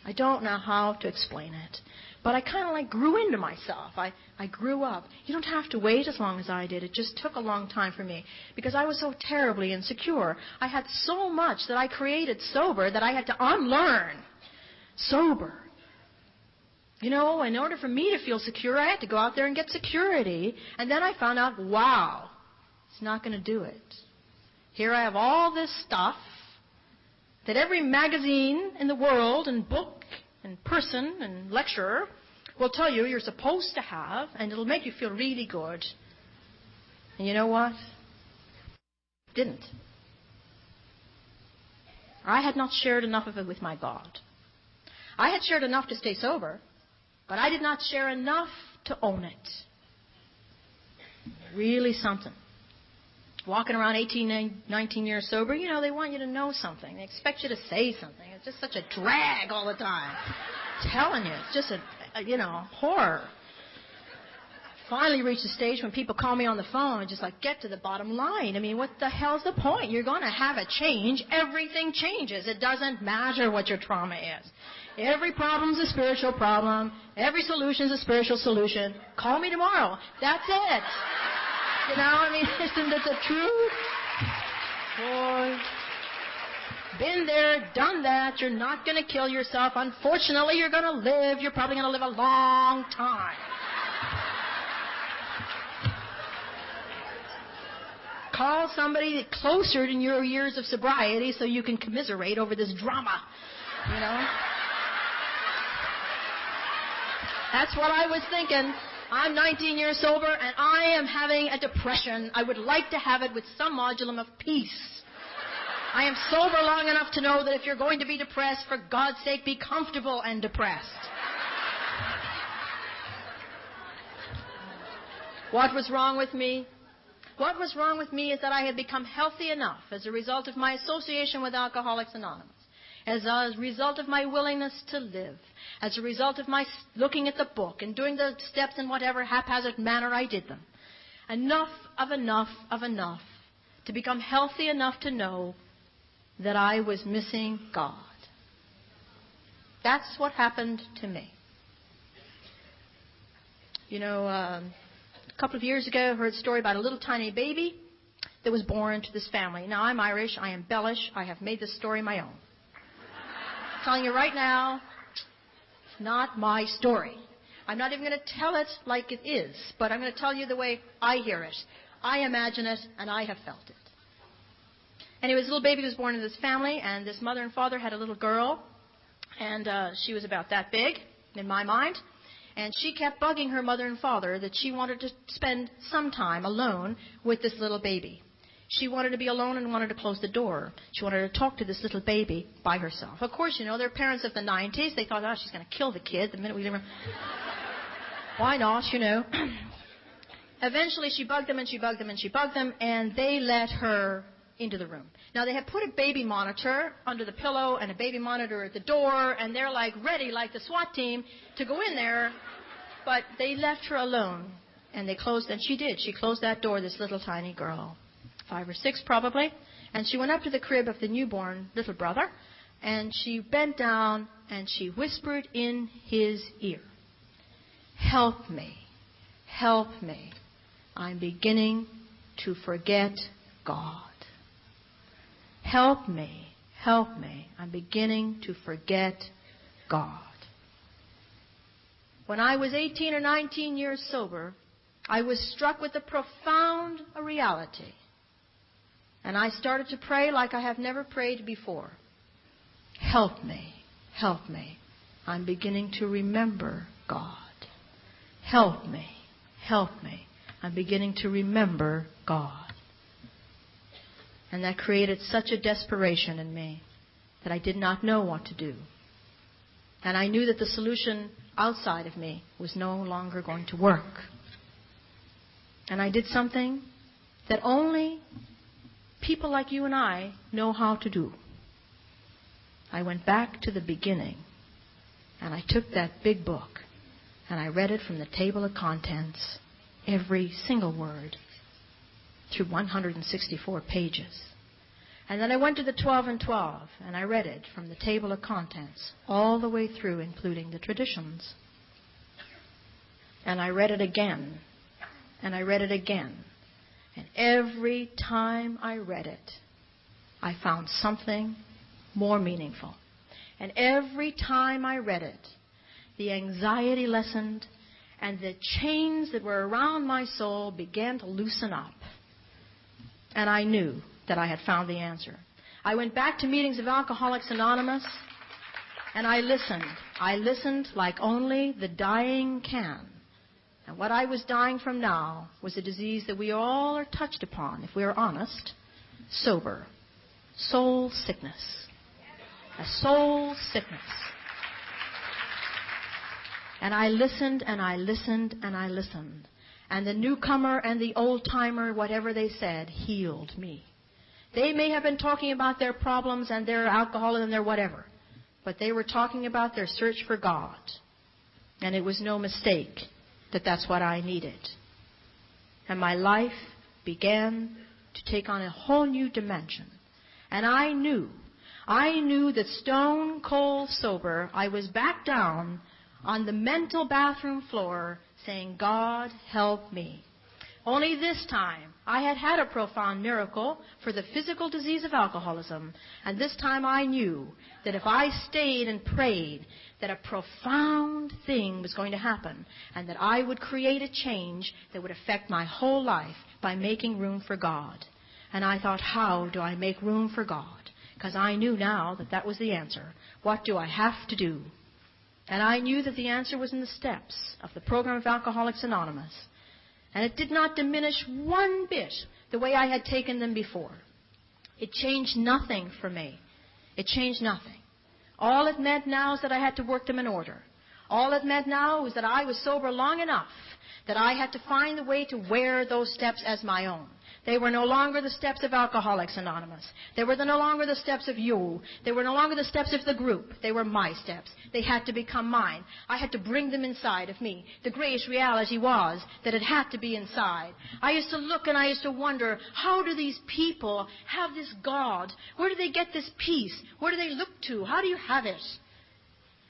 I don't know how to explain it. But I kind of like grew into myself. I grew up. You don't have to wait as long as I did. It just took a long time for me because I was so terribly insecure. I had so much that I created sober that I had to unlearn sober. You know, in order for me to feel secure, I had to go out there and get security. And then I found out, wow, it's not going to do it. Here I have all this stuff that every magazine in the world and book and person and lecturer will tell you you're supposed to have, and it'll make you feel really good. And you know what? It didn't. I had not shared enough of it with my God. I had shared enough to stay sober, but I did not share enough to own it. Really something. Walking around 18, 19 years sober, you know, they want you to know something. They expect you to say something. It's just such a drag all the time. I'm telling you, it's just a horror. Finally reached a stage when people call me on the phone and just like, get to the bottom line. I mean, what the hell's the point? You're going to have a change. Everything changes. It doesn't matter what your trauma is. Every problem's a spiritual problem. Every solution's a spiritual solution. Call me tomorrow. That's it. You know, I mean, isn't it the truth? Boy, been there, done that. You're not going to kill yourself. Unfortunately, you're going to live. You're probably going to live a long time. Call somebody closer in your years of sobriety so you can commiserate over this drama, you know? That's what I was thinking. I'm 19 years sober, and I am having a depression. I would like to have it with some modulum of peace. I am sober long enough to know that if you're going to be depressed, for God's sake, be comfortable and depressed. What was wrong with me? What was wrong with me is that I had become healthy enough as a result of my association with Alcoholics Anonymous, as a result of my willingness to live, as a result of my looking at the book and doing the steps in whatever haphazard manner I did them. Enough to become healthy enough to know that I was missing God. That's what happened to me. You know, a couple of years ago, I heard a story about a little tiny baby that was born to this family. Now, I'm Irish. I embellish. I have made this story my own. I'm telling you right now, it's not my story. I'm not even going to tell it like it is, but I'm going to tell you the way I hear it. I imagine it, and I have felt it. Anyway, this little baby was born in this family, and this mother and father had a little girl, and she was about that big, in my mind. And she kept bugging her mother and father that she wanted to spend some time alone with this little baby. She wanted to be alone and wanted to close the door. She wanted to talk to this little baby by herself. Of course, you know, they're parents of the 90s. They thought, oh, she's going to kill the kid the minute we leave her. Why not, you know? Eventually, she bugged them and she bugged them and she bugged them, and they let her into the room. Now, they had put a baby monitor under the pillow and a baby monitor at the door, and they're like ready, like the SWAT team, to go in there, but they left her alone, and they closed, and she did. She closed that door, this little tiny girl, 5 or 6 probably, and she went up to the crib of the newborn little brother, and she bent down and she whispered in his ear, "Help me, help me. I'm beginning to forget God. Help me, help me. I'm beginning to forget God." When I was 18 or 19 years sober, I was struck with a profound reality. And I started to pray like I have never prayed before. Help me, help me. I'm beginning to remember God. Help me, help me. I'm beginning to remember God. And that created such a desperation in me that I did not know what to do. And I knew that the solution outside of me was no longer going to work. And I did something that only people like you and I know how to do. I went back to the beginning, and I took that big book, and I read it from the table of contents, every single word, through 164 pages. And then I went to the 12 and 12, and I read it from the table of contents, all the way through, including the traditions. And I read it again, and I read it again. And every time I read it, I found something more meaningful. And every time I read it, the anxiety lessened, and the chains that were around my soul began to loosen up. And I knew that I had found the answer. I went back to meetings of Alcoholics Anonymous, and I listened. I listened like only the dying can. And what I was dying from now was a disease that we all are touched upon, if we are honest, sober. Soul sickness. A soul sickness. And I listened, and I listened, and I listened. And the newcomer and the old-timer, whatever they said, healed me. They may have been talking about their problems and their alcoholism and their whatever, but they were talking about their search for God. And it was no mistake that that's what I needed. And my life began to take on a whole new dimension. And I knew that stone cold sober, I was back down on the mental bathroom floor saying, God, help me. Only this time, I had had a profound miracle for the physical disease of alcoholism, and this time I knew that if I stayed and prayed, that a profound thing was going to happen, and that I would create a change that would affect my whole life by making room for God. And I thought, how do I make room for God? Because I knew now that that was the answer. What do I have to do? And I knew that the answer was in the steps of the program of Alcoholics Anonymous. And it did not diminish one bit the way I had taken them before. It changed nothing for me. It changed nothing. All it meant now is that I had to work them in order. All it meant now was that I was sober long enough that I had to find the way to wear those steps as my own. They were no longer the steps of Alcoholics Anonymous. They were no longer the steps of you. They were no longer the steps of the group. They were my steps. They had to become mine. I had to bring them inside of me. The great reality was that it had to be inside. I used to look and I used to wonder, how do these people have this God? Where do they get this peace? Where do they look to? How do you have it?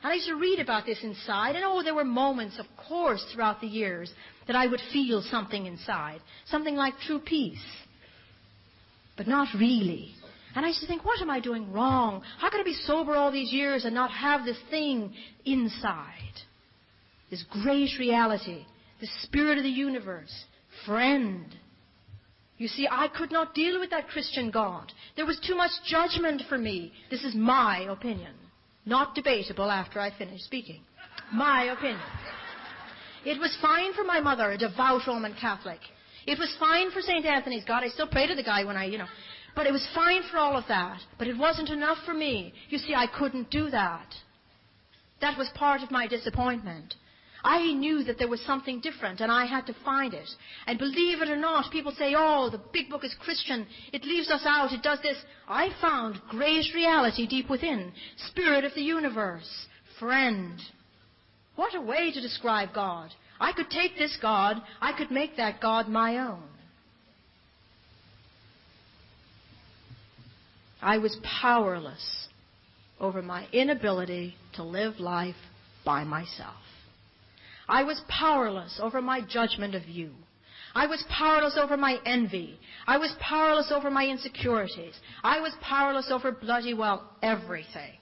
And I used to read about this inside, and there were moments, of course, throughout the years that I would feel something inside, something like true peace, but not really. And I used to think, what am I doing wrong? How can I be sober all these years and not have this thing inside? This great reality, the spirit of the universe, friend. You see, I could not deal with that Christian God. There was too much judgment for me. This is my opinion. Not debatable after I finish speaking. My opinion. It was fine for my mother, a devout Roman Catholic. It was fine for St. Anthony's God. I still pray to the guy when But it was fine for all of that. But it wasn't enough for me. You see, I couldn't do that. That was part of my disappointment. I knew that there was something different, and I had to find it. And believe it or not, people say, the big book is Christian. It leaves us out. It does this. I found great reality deep within. Spirit of the universe. Friend. What a way to describe God. I could take this God. I could make that God my own. I was powerless over my inability to live life by myself. I was powerless over my judgment of you. I was powerless over my envy. I was powerless over my insecurities. I was powerless over bloody well everything.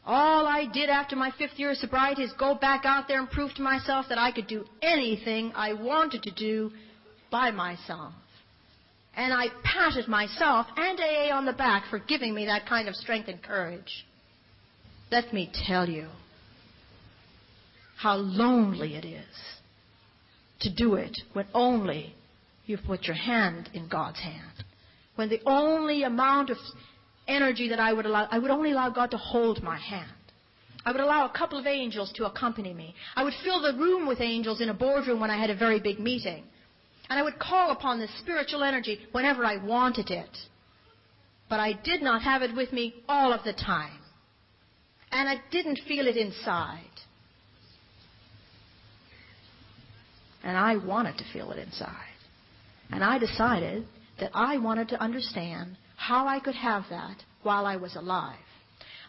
All I did after my 5th year of sobriety is go back out there and prove to myself that I could do anything I wanted to do by myself. And I patted myself and AA on the back for giving me that kind of strength and courage. Let me tell you how lonely it is to do it when only you've put your hand in God's hand. When the only amount of energy that I would only allow God to hold my hand. I would allow a couple of angels to accompany me. I would fill the room with angels in a boardroom when I had a very big meeting. And I would call upon this spiritual energy whenever I wanted it. But I did not have it with me all of the time. And I didn't feel it inside. And I wanted to feel it inside. And I decided that I wanted to understand how I could have that while I was alive.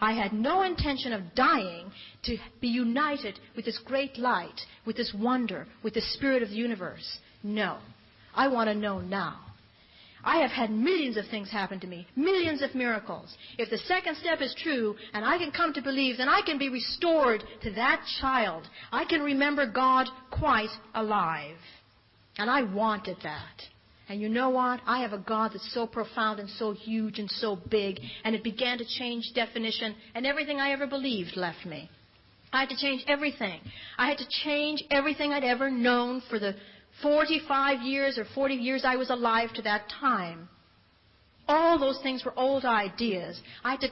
I had no intention of dying to be united with this great light, with this wonder, with the spirit of the universe. No. I want to know now. I have had millions of things happen to me, millions of miracles. If the second step is true and I can come to believe, then I can be restored to that child. I can remember God quite alive. And I wanted that. And you know what? I have a God that's so profound and so huge and so big, and it began to change definition, and everything I ever believed left me. I had to change everything. I had to change everything I'd ever known for the 45 years or 40 years I was alive to that time. All those things were old ideas. I had to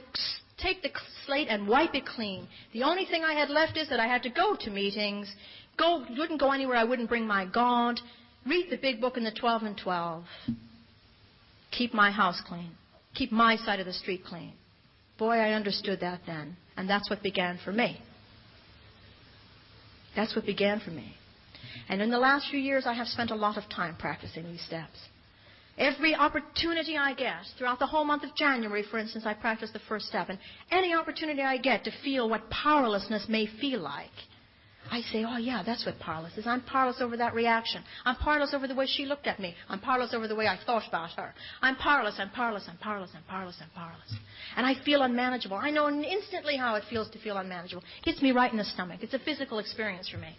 take the slate and wipe it clean. The only thing I had left is that I had to go to meetings, wouldn't go anywhere I wouldn't bring my God, read the big book in the 12 and 12, keep my house clean, keep my side of the street clean. Boy, I understood that then, and that's what began for me. That's what began for me. And in the last few years, I have spent a lot of time practicing these steps. Every opportunity I get, throughout the whole month of January, for instance, I practice the first step. And any opportunity I get to feel what powerlessness may feel like, I say, oh yeah, that's what powerless is. I'm powerless over that reaction. I'm powerless over the way she looked at me. I'm powerless over the way I thought about her. I'm powerless, I'm powerless, I'm powerless, I'm powerless, I'm powerless. And I feel unmanageable. I know instantly how it feels to feel unmanageable. It hits me right in the stomach. It's a physical experience for me.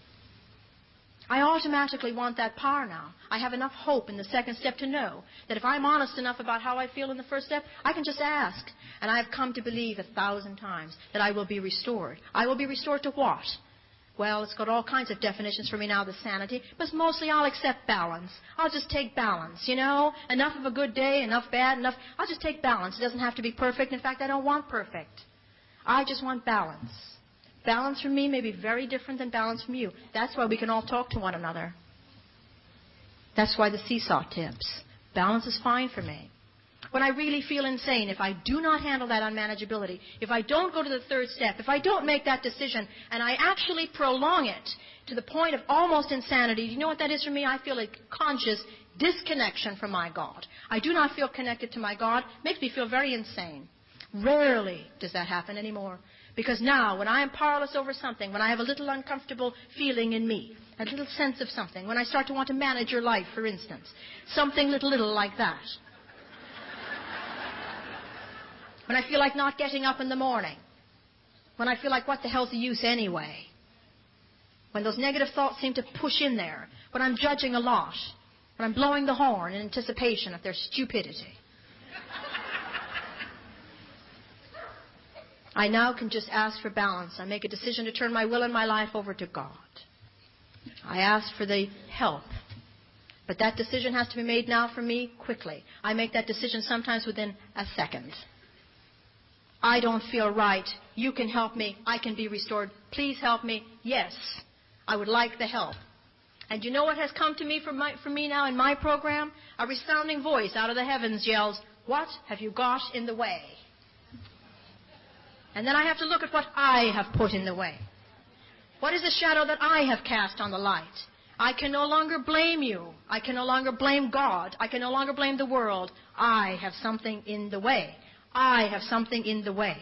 I automatically want that power now. I have enough hope in the second step to know that if I'm honest enough about how I feel in the first step, I can just ask. And I have come to believe 1,000 times that I will be restored. I will be restored to what? Well, it's got all kinds of definitions for me now, the sanity, but mostly I'll accept balance. I'll just take balance, you know? Enough of a good day, enough bad, enough. I'll just take balance. It doesn't have to be perfect. In fact, I don't want perfect. I just want balance. Balance from me may be very different than balance from you. That's why we can all talk to one another. That's why the seesaw tips. Balance is fine for me. When I really feel insane, if I do not handle that unmanageability, if I don't go to the third step, if I don't make that decision, and I actually prolong it to the point of almost insanity, do you know what that is for me? I feel a conscious disconnection from my God. I do not feel connected to my God. It makes me feel very insane. Rarely does that happen anymore. Because now, when I am powerless over something, when I have a little uncomfortable feeling in me, a little sense of something, when I start to want to manage your life, for instance, something little like that. When I feel like not getting up in the morning. When I feel like, what the hell's the use anyway? When those negative thoughts seem to push in there. When I'm judging a lot. When I'm blowing the horn in anticipation of their stupidity. I now can just ask for balance. I make a decision to turn my will and my life over to God. I ask for the help. But that decision has to be made now for me quickly. I make that decision sometimes within a second. I don't feel right. You can help me. I can be restored. Please help me. Yes, I would like the help. And you know what has come to me for me now in my program? A resounding voice out of the heavens yells, "What have you got in the way?" And then I have to look at what I have put in the way. What is the shadow that I have cast on the light? I can no longer blame you. I can no longer blame God. I can no longer blame the world. I have something in the way. I have something in the way.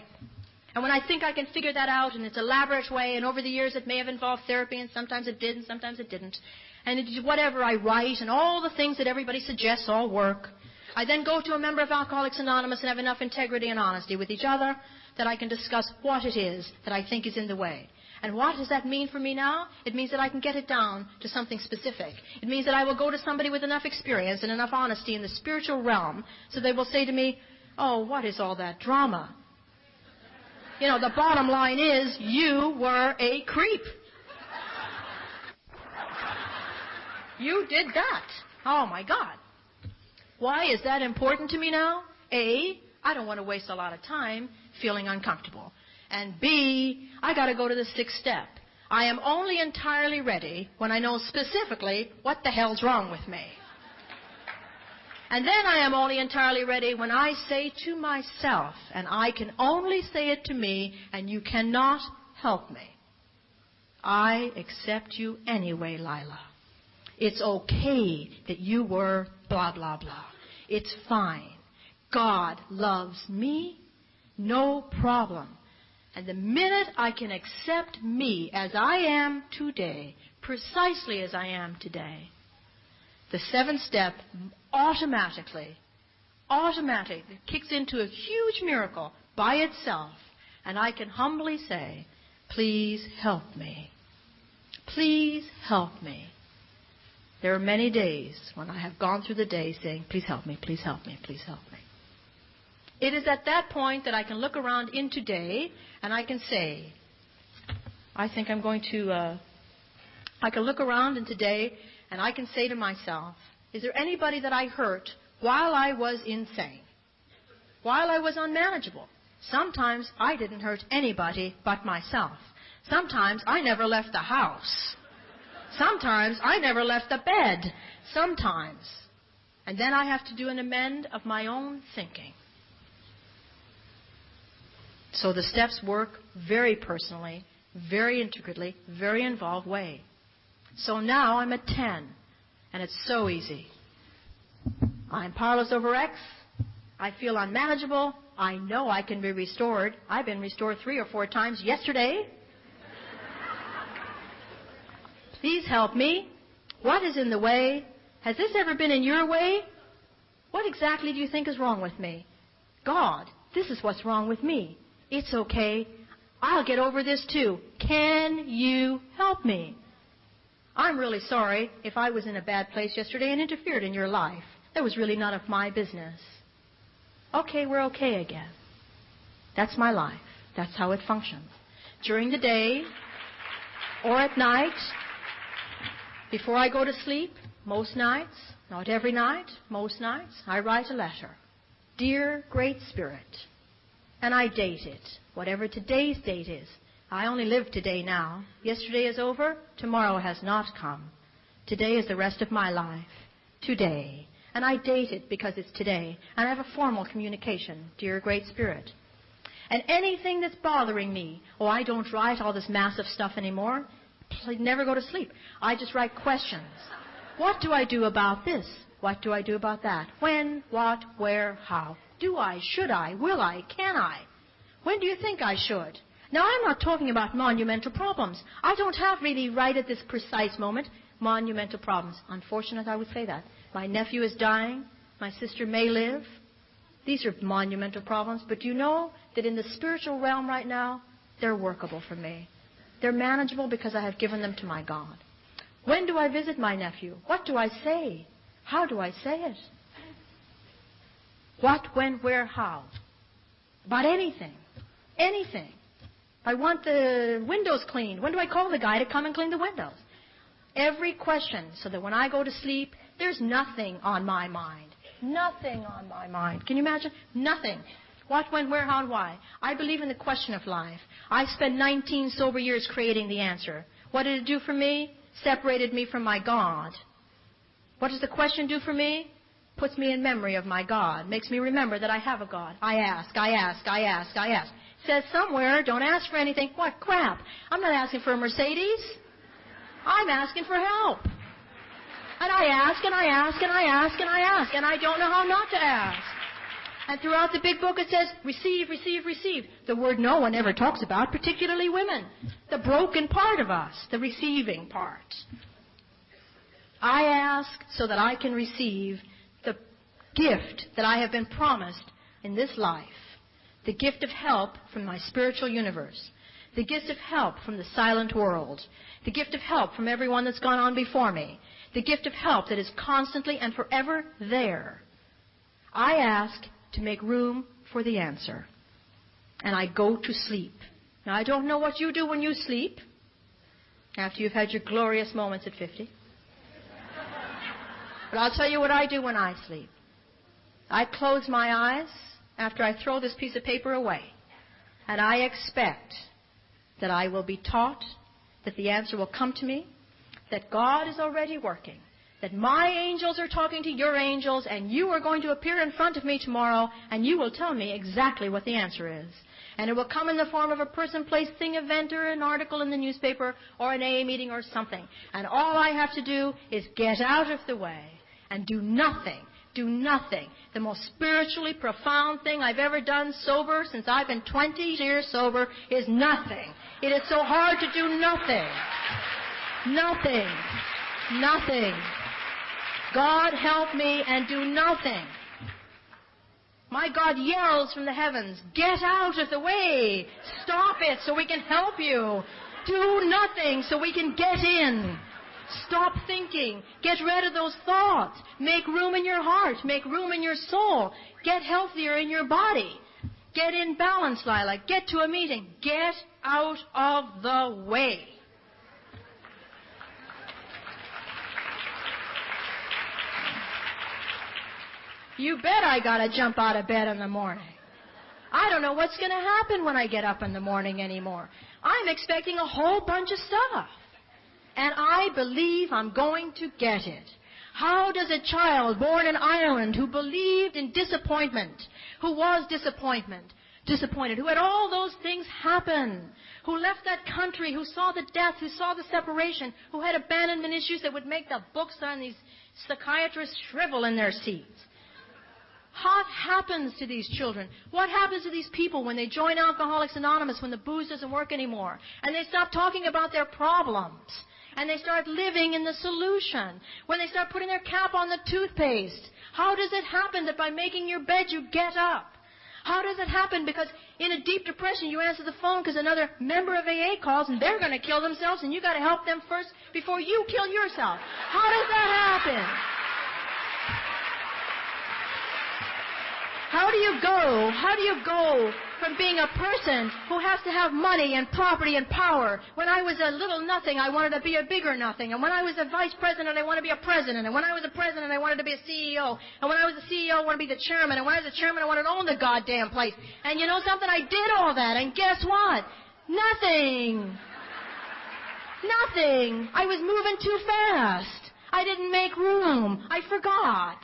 And when I think I can figure that out in its elaborate way, and over the years it may have involved therapy, and sometimes it did, and sometimes it didn't, and whatever I write, and all the things that everybody suggests all work, I then go to a member of Alcoholics Anonymous and have enough integrity and honesty with each other that I can discuss what it is that I think is in the way. And what does that mean for me now? It means that I can get it down to something specific. It means that I will go to somebody with enough experience and enough honesty in the spiritual realm so they will say to me, "Oh, what is all that drama? You know, the bottom line is you were a creep. You did that. Oh, my God." Why is that important to me now? A, I don't want to waste a lot of time feeling uncomfortable. And B, I got to go to the sixth step. I am only entirely ready when I know specifically what the hell's wrong with me. And then I am only entirely ready when I say to myself, and I can only say it to me, and you cannot help me, I accept you anyway, Lila. It's okay that you were blah, blah, blah. It's fine. God loves me, no problem. And the minute I can accept me as I am today, precisely as I am today, the seventh step automatically kicks into a huge miracle by itself. And I can humbly say, please help me. Please help me. There are many days when I have gone through the day saying, please help me, please help me, please help me. It is at that point that I can look around in today and I can say, I think I'm going to, I can look around in today and I can say to myself, is there anybody that I hurt while I was insane? While I was unmanageable? Sometimes I didn't hurt anybody but myself. Sometimes I never left the house. Sometimes I never left the bed. Sometimes. And then I have to do an amend of my own thinking. So the steps work very personally, very intricately, very involved way. So now I'm at 10, and it's so easy. I'm powerless over X. I feel unmanageable. I know I can be restored. I've been restored 3 or 4 times yesterday. Please help me. What is in the way? Has this ever been in your way? What exactly do you think is wrong with me? God, this is what's wrong with me. It's okay. I'll get over this too. Can you help me? I'm really sorry if I was in a bad place yesterday and interfered in your life. That was really none of my business. Okay, we're okay again. That's my life. That's how it functions. During the day or at night, before I go to sleep, most nights, not every night, most nights, I write a letter. Dear Great Spirit. And I date it, whatever today's date is. I only live today now. Yesterday is over. Tomorrow has not come. Today is the rest of my life. Today. And I date it because it's today. And I have a formal communication. Dear Great Spirit. And anything that's bothering me, I don't write all this massive stuff anymore. Never go to sleep. I just write questions. What do I do about this? What do I do about that? When, what, where, how? Do I? Should I? Will I? Can I? When do you think I should? Now, I'm not talking about monumental problems. I don't have really right at this precise moment monumental problems. Unfortunate, I would say that. My nephew is dying. My sister may live. These are monumental problems. But you know that in the spiritual realm right now, they're workable for me. They're manageable because I have given them to my God. When do I visit my nephew? What do I say? How do I say it? What, when, where, how? About anything. Anything. I want the windows cleaned. When do I call the guy to come and clean the windows? Every question, so that when I go to sleep, there's nothing on my mind. Nothing on my mind. Can you imagine? Nothing. What, when, where, how, and why? I believe in the question of life. I spent 19 sober years creating the answer. What did it do for me? Separated me from my God. What does the question do for me? Puts me in memory of my God. Makes me remember that I have a God. I ask, I ask, I ask, I ask. Says somewhere, don't ask for anything. What crap? I'm not asking for a Mercedes. I'm asking for help. And I ask, and I ask, and I ask, and I ask, and I don't know how not to ask. And throughout the big book it says, receive, receive, receive. The word no one ever talks about, particularly women. The broken part of us, the receiving part. I ask so that I can receive the gift that I have been promised in this life. The gift of help from my spiritual universe. The gift of help from the silent world. The gift of help from everyone that's gone on before me. The gift of help that is constantly and forever there. I ask to make room for the answer. And I go to sleep. Now, I don't know what you do when you sleep, after you've had your glorious moments at 50. But I'll tell you what I do when I sleep. I close my eyes after I throw this piece of paper away. And I expect that I will be taught, that the answer will come to me, that God is already working, that my angels are talking to your angels, and you are going to appear in front of me tomorrow, and you will tell me exactly what the answer is. And it will come in the form of a person, place, thing, event, or an article in the newspaper, or an AA meeting, or something. And all I have to do is get out of the way and do nothing Do nothing. The most spiritually profound thing I've ever done sober since I've been 20 years sober is nothing. It is so hard to do nothing. Nothing. Nothing. God help me and do nothing. My God yells from the heavens, get out of the way. Stop it so we can help you. Do nothing so we can get in. Stop thinking. Get rid of those thoughts. Make room in your heart. Make room in your soul. Get healthier in your body. Get in balance, Lila. Get to a meeting. Get out of the way. You bet I gotta jump out of bed in the morning. I don't know what's gonna happen when I get up in the morning anymore. I'm expecting a whole bunch of stuff. And I believe I'm going to get it. How does a child born in Ireland who believed in disappointment, who was disappointed, who had all those things happen, who left that country, who saw the death, who saw the separation, who had abandonment issues that would make the books on these psychiatrists shrivel in their seats? What happens to these children? What happens to these people when they join Alcoholics Anonymous, when the booze doesn't work anymore, and they stop talking about their problems, and they start living in the solution? When they start putting their cap on the toothpaste, how does it happen that by making your bed you get up? How does it happen? Because in a deep depression you answer the phone because another member of AA calls and they're going to kill themselves and you got to help them first before you kill yourself. How does that happen? How do you go from being a person who has to have money and property and power? When I was a little nothing, I wanted to be a bigger nothing. And when I was a vice president, I wanted to be a president. And when I was a president, I wanted to be a CEO. And when I was a CEO, I wanted to be the chairman. And when I was a chairman, I wanted to own the goddamn place. And you know something? I did all that. And guess what? Nothing. Nothing. I was moving too fast. I didn't make room. I forgot.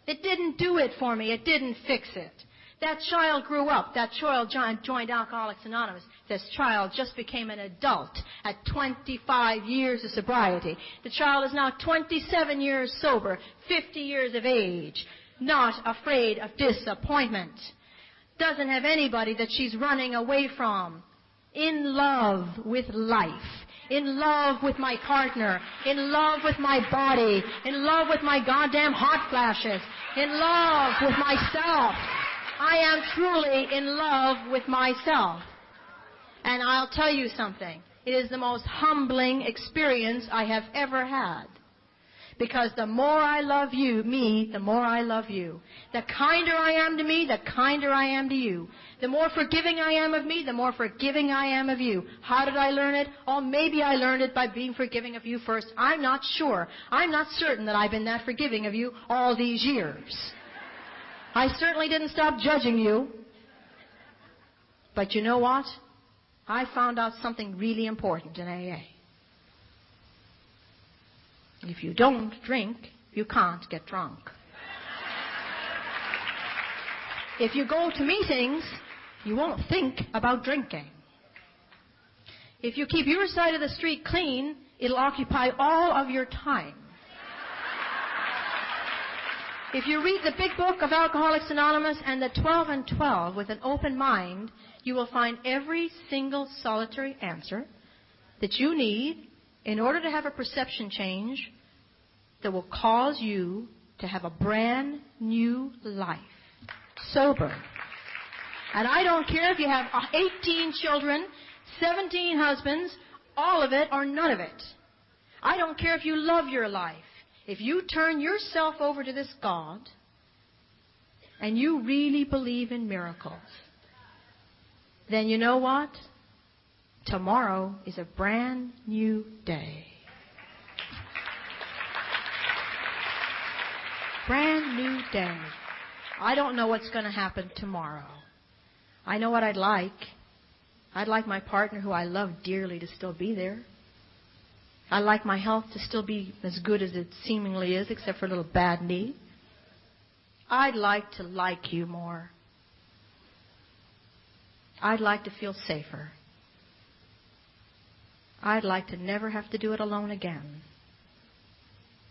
It didn't do it for me. It didn't fix it. That child grew up. That child joined Alcoholics Anonymous. This child just became an adult at 25 years of sobriety. The child is now 27 years sober, 50 years of age, not afraid of disappointment. Doesn't have anybody that she's running away from. In love with life. In love with my partner, in love with my body, in love with my goddamn hot flashes, in love with myself. I am truly in love with myself. And I'll tell you something. It is the most humbling experience I have ever had. Because the more I love me, the more I love you. The kinder I am to me, the kinder I am to you. The more forgiving I am of me, the more forgiving I am of you. How did I learn it? Oh, maybe I learned it by being forgiving of you first. I'm not sure. I'm not certain that I've been that forgiving of you all these years. I certainly didn't stop judging you. But you know what? I found out something really important in AA. If you don't drink, you can't get drunk. If you go to meetings, you won't think about drinking. If you keep your side of the street clean, it'll occupy all of your time. If you read the big book of Alcoholics Anonymous and the 12 and 12 with an open mind, you will find every single solitary answer that you need in order to have a perception change that will cause you to have a brand new life. Sober. And I don't care if you have 18 children, 17 husbands, all of it or none of it. I don't care if you love your life. If you turn yourself over to this God and you really believe in miracles, then you know what? Tomorrow is a brand new day. Brand new day. I don't know what's going to happen tomorrow. I know what I'd like. I'd like my partner, who I love dearly, to still be there. I'd like my health to still be as good as it seemingly is, except for a little bad knee. I'd like to like you more. I'd like to feel safer. I'd like to never have to do it alone again.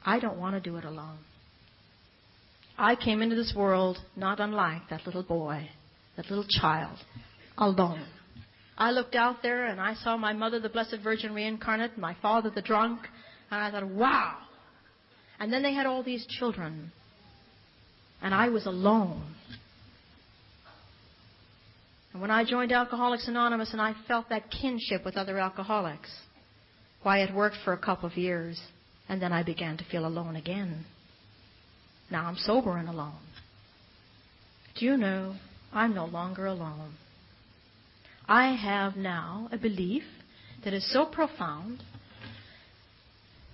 I don't want to do it alone. I came into this world not unlike that little boy, that little child, alone. I looked out there and I saw my mother, the Blessed Virgin reincarnate, my father, the drunk, and I thought, wow. And then they had all these children, and I was alone. And when I joined Alcoholics Anonymous and I felt that kinship with other alcoholics, why, it worked for a couple of years, and then I began to feel alone again. Now I'm sober and alone. Do you know, I'm no longer alone. I have now a belief that is so profound.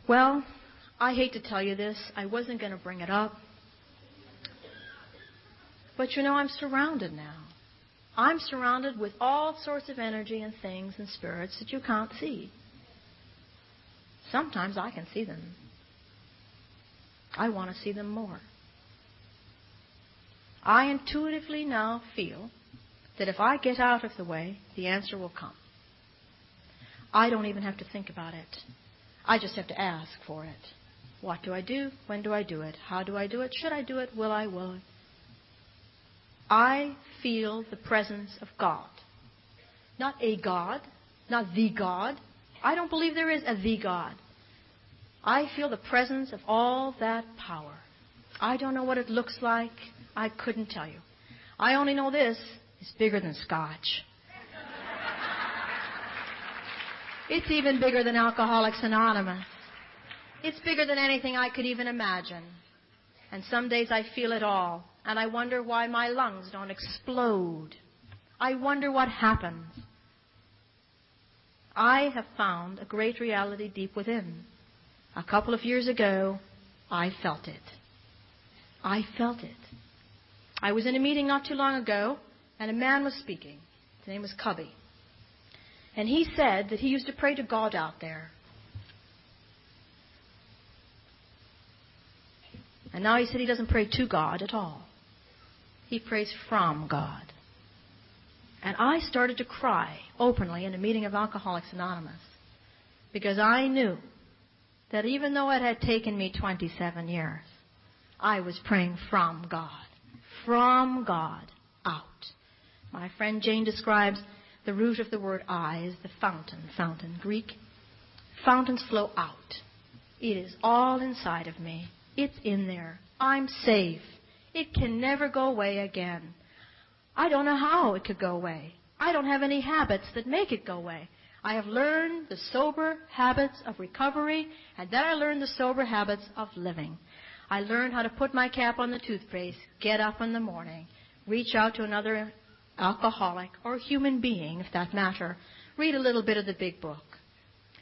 Well, I hate to tell you this. I wasn't going to bring it up. But you know, I'm surrounded now. I'm surrounded with all sorts of energy and things and spirits that you can't see. Sometimes I can see them. I want to see them more. I intuitively now feel that if I get out of the way, the answer will come. I don't even have to think about it. I just have to ask for it. What do I do? When do I do it? How do I do it? Should I do it? Will I? Will I? I feel the presence of God. Not a God, not the God. I don't believe there is a the God. I feel the presence of all that power. I don't know what it looks like. I couldn't tell you. I only know this. It's bigger than Scotch. It's even bigger than Alcoholics Anonymous. It's bigger than anything I could even imagine. And some days I feel it all. And I wonder why my lungs don't explode. I wonder what happens. I have found a great reality deep within. A couple of years ago, I felt it. I felt it. I was in a meeting not too long ago, and a man was speaking. His name was Cubby. And he said that he used to pray to God out there. And now he said he doesn't pray to God at all. He prays from God. And I started to cry openly in a meeting of Alcoholics Anonymous because I knew that even though it had taken me 27 years, I was praying from God out. My friend Jane describes the root of the word I is the fountain, Greek. Fountains flow out. It is all inside of me. It's in there. I'm safe. It can never go away again. I don't know how it could go away. I don't have any habits that make it go away. I have learned the sober habits of recovery, and then I learned the sober habits of living. I learned how to put my cap on the toothpaste, get up in the morning, reach out to another alcoholic or human being, if that matter, read a little bit of the big book,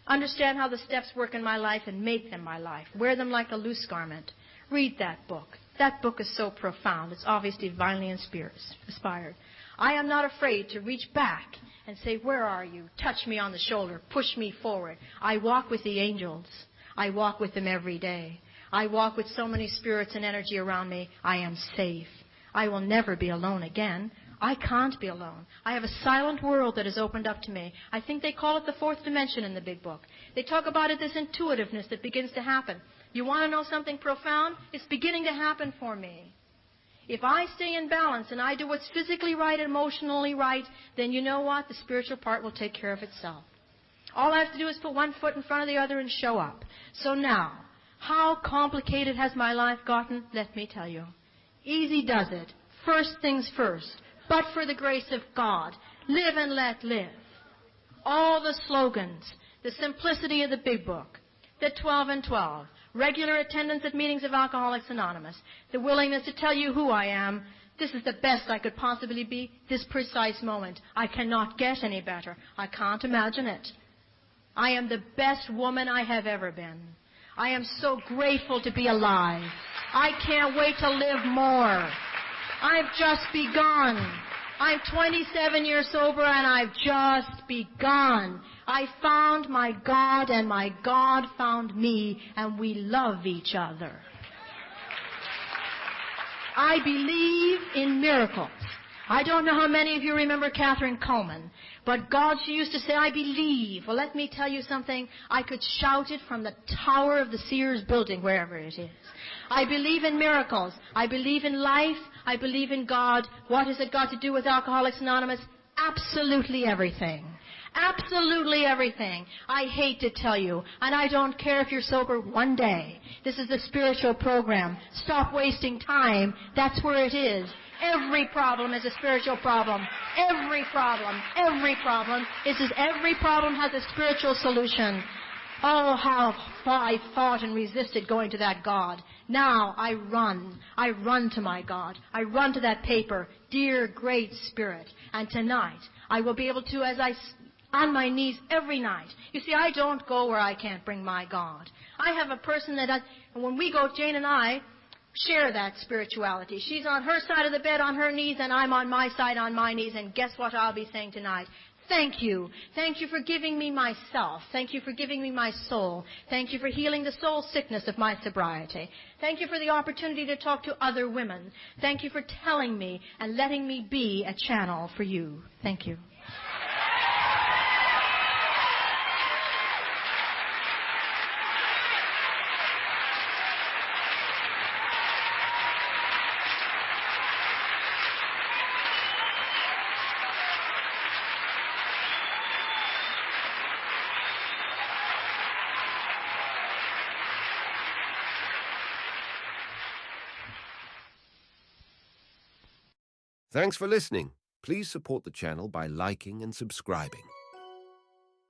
understand how the steps work in my life and make them my life, wear them like a loose garment, read that book. That book is so profound. It's obviously divinely inspired. I am not afraid to reach back and say, where are you? Touch me on the shoulder. Push me forward. I walk with the angels. I walk with them every day. I walk with so many spirits and energy around me. I am safe. I will never be alone again. I can't be alone. I have a silent world that has opened up to me. I think they call it the fourth dimension in the big book. They talk about it, this intuitiveness that begins to happen. You want to know something profound? It's beginning to happen for me. If I stay in balance and I do what's physically right, emotionally right, then you know what? The spiritual part will take care of itself. All I have to do is put one foot in front of the other and show up. So now, how complicated has my life gotten? Let me tell you. Easy does it. First things first. But for the grace of God, live and let live. All the slogans, the simplicity of the big book, the 12 and 12, regular attendance at meetings of Alcoholics Anonymous, the willingness to tell you who I am. This is the best I could possibly be, this precise moment. I cannot get any better. I can't imagine it. I am the best woman I have ever been. I am so grateful to be alive. I can't wait to live more. I've just begun. I'm 27 years sober and I've just begun. I found my God and my God found me and we love each other. I believe in miracles. I don't know how many of you remember Catherine Coleman, but God, she used to say, I believe. Well, let me tell you something. I could shout it from the tower of the Sears building, wherever it is. I believe in miracles. I believe in life. I believe in God. What has it got to do with Alcoholics Anonymous? Absolutely everything. Absolutely everything. I hate to tell you, and I don't care if you're sober one day. This is the spiritual program. Stop wasting time. That's where it is. Every problem is a spiritual problem. Every problem has a spiritual solution. Oh, how I fought and resisted going to that God. Now I run. I run to my God. I run to that paper. Dear Great Spirit. And tonight I will be able to, on my knees every night. You see, I don't go where I can't bring my God. I have a person that, when we go, Jane and I share that spirituality. She's on her side of the bed on her knees, and I'm on my side on my knees, and guess what I'll be saying tonight? Thank you. Thank you for giving me myself. Thank you for giving me my soul. Thank you for healing the soul sickness of my sobriety. Thank you for the opportunity to talk to other women. Thank you for telling me and letting me be a channel for you. Thank you. Thanks for listening. Please support the channel by liking and subscribing.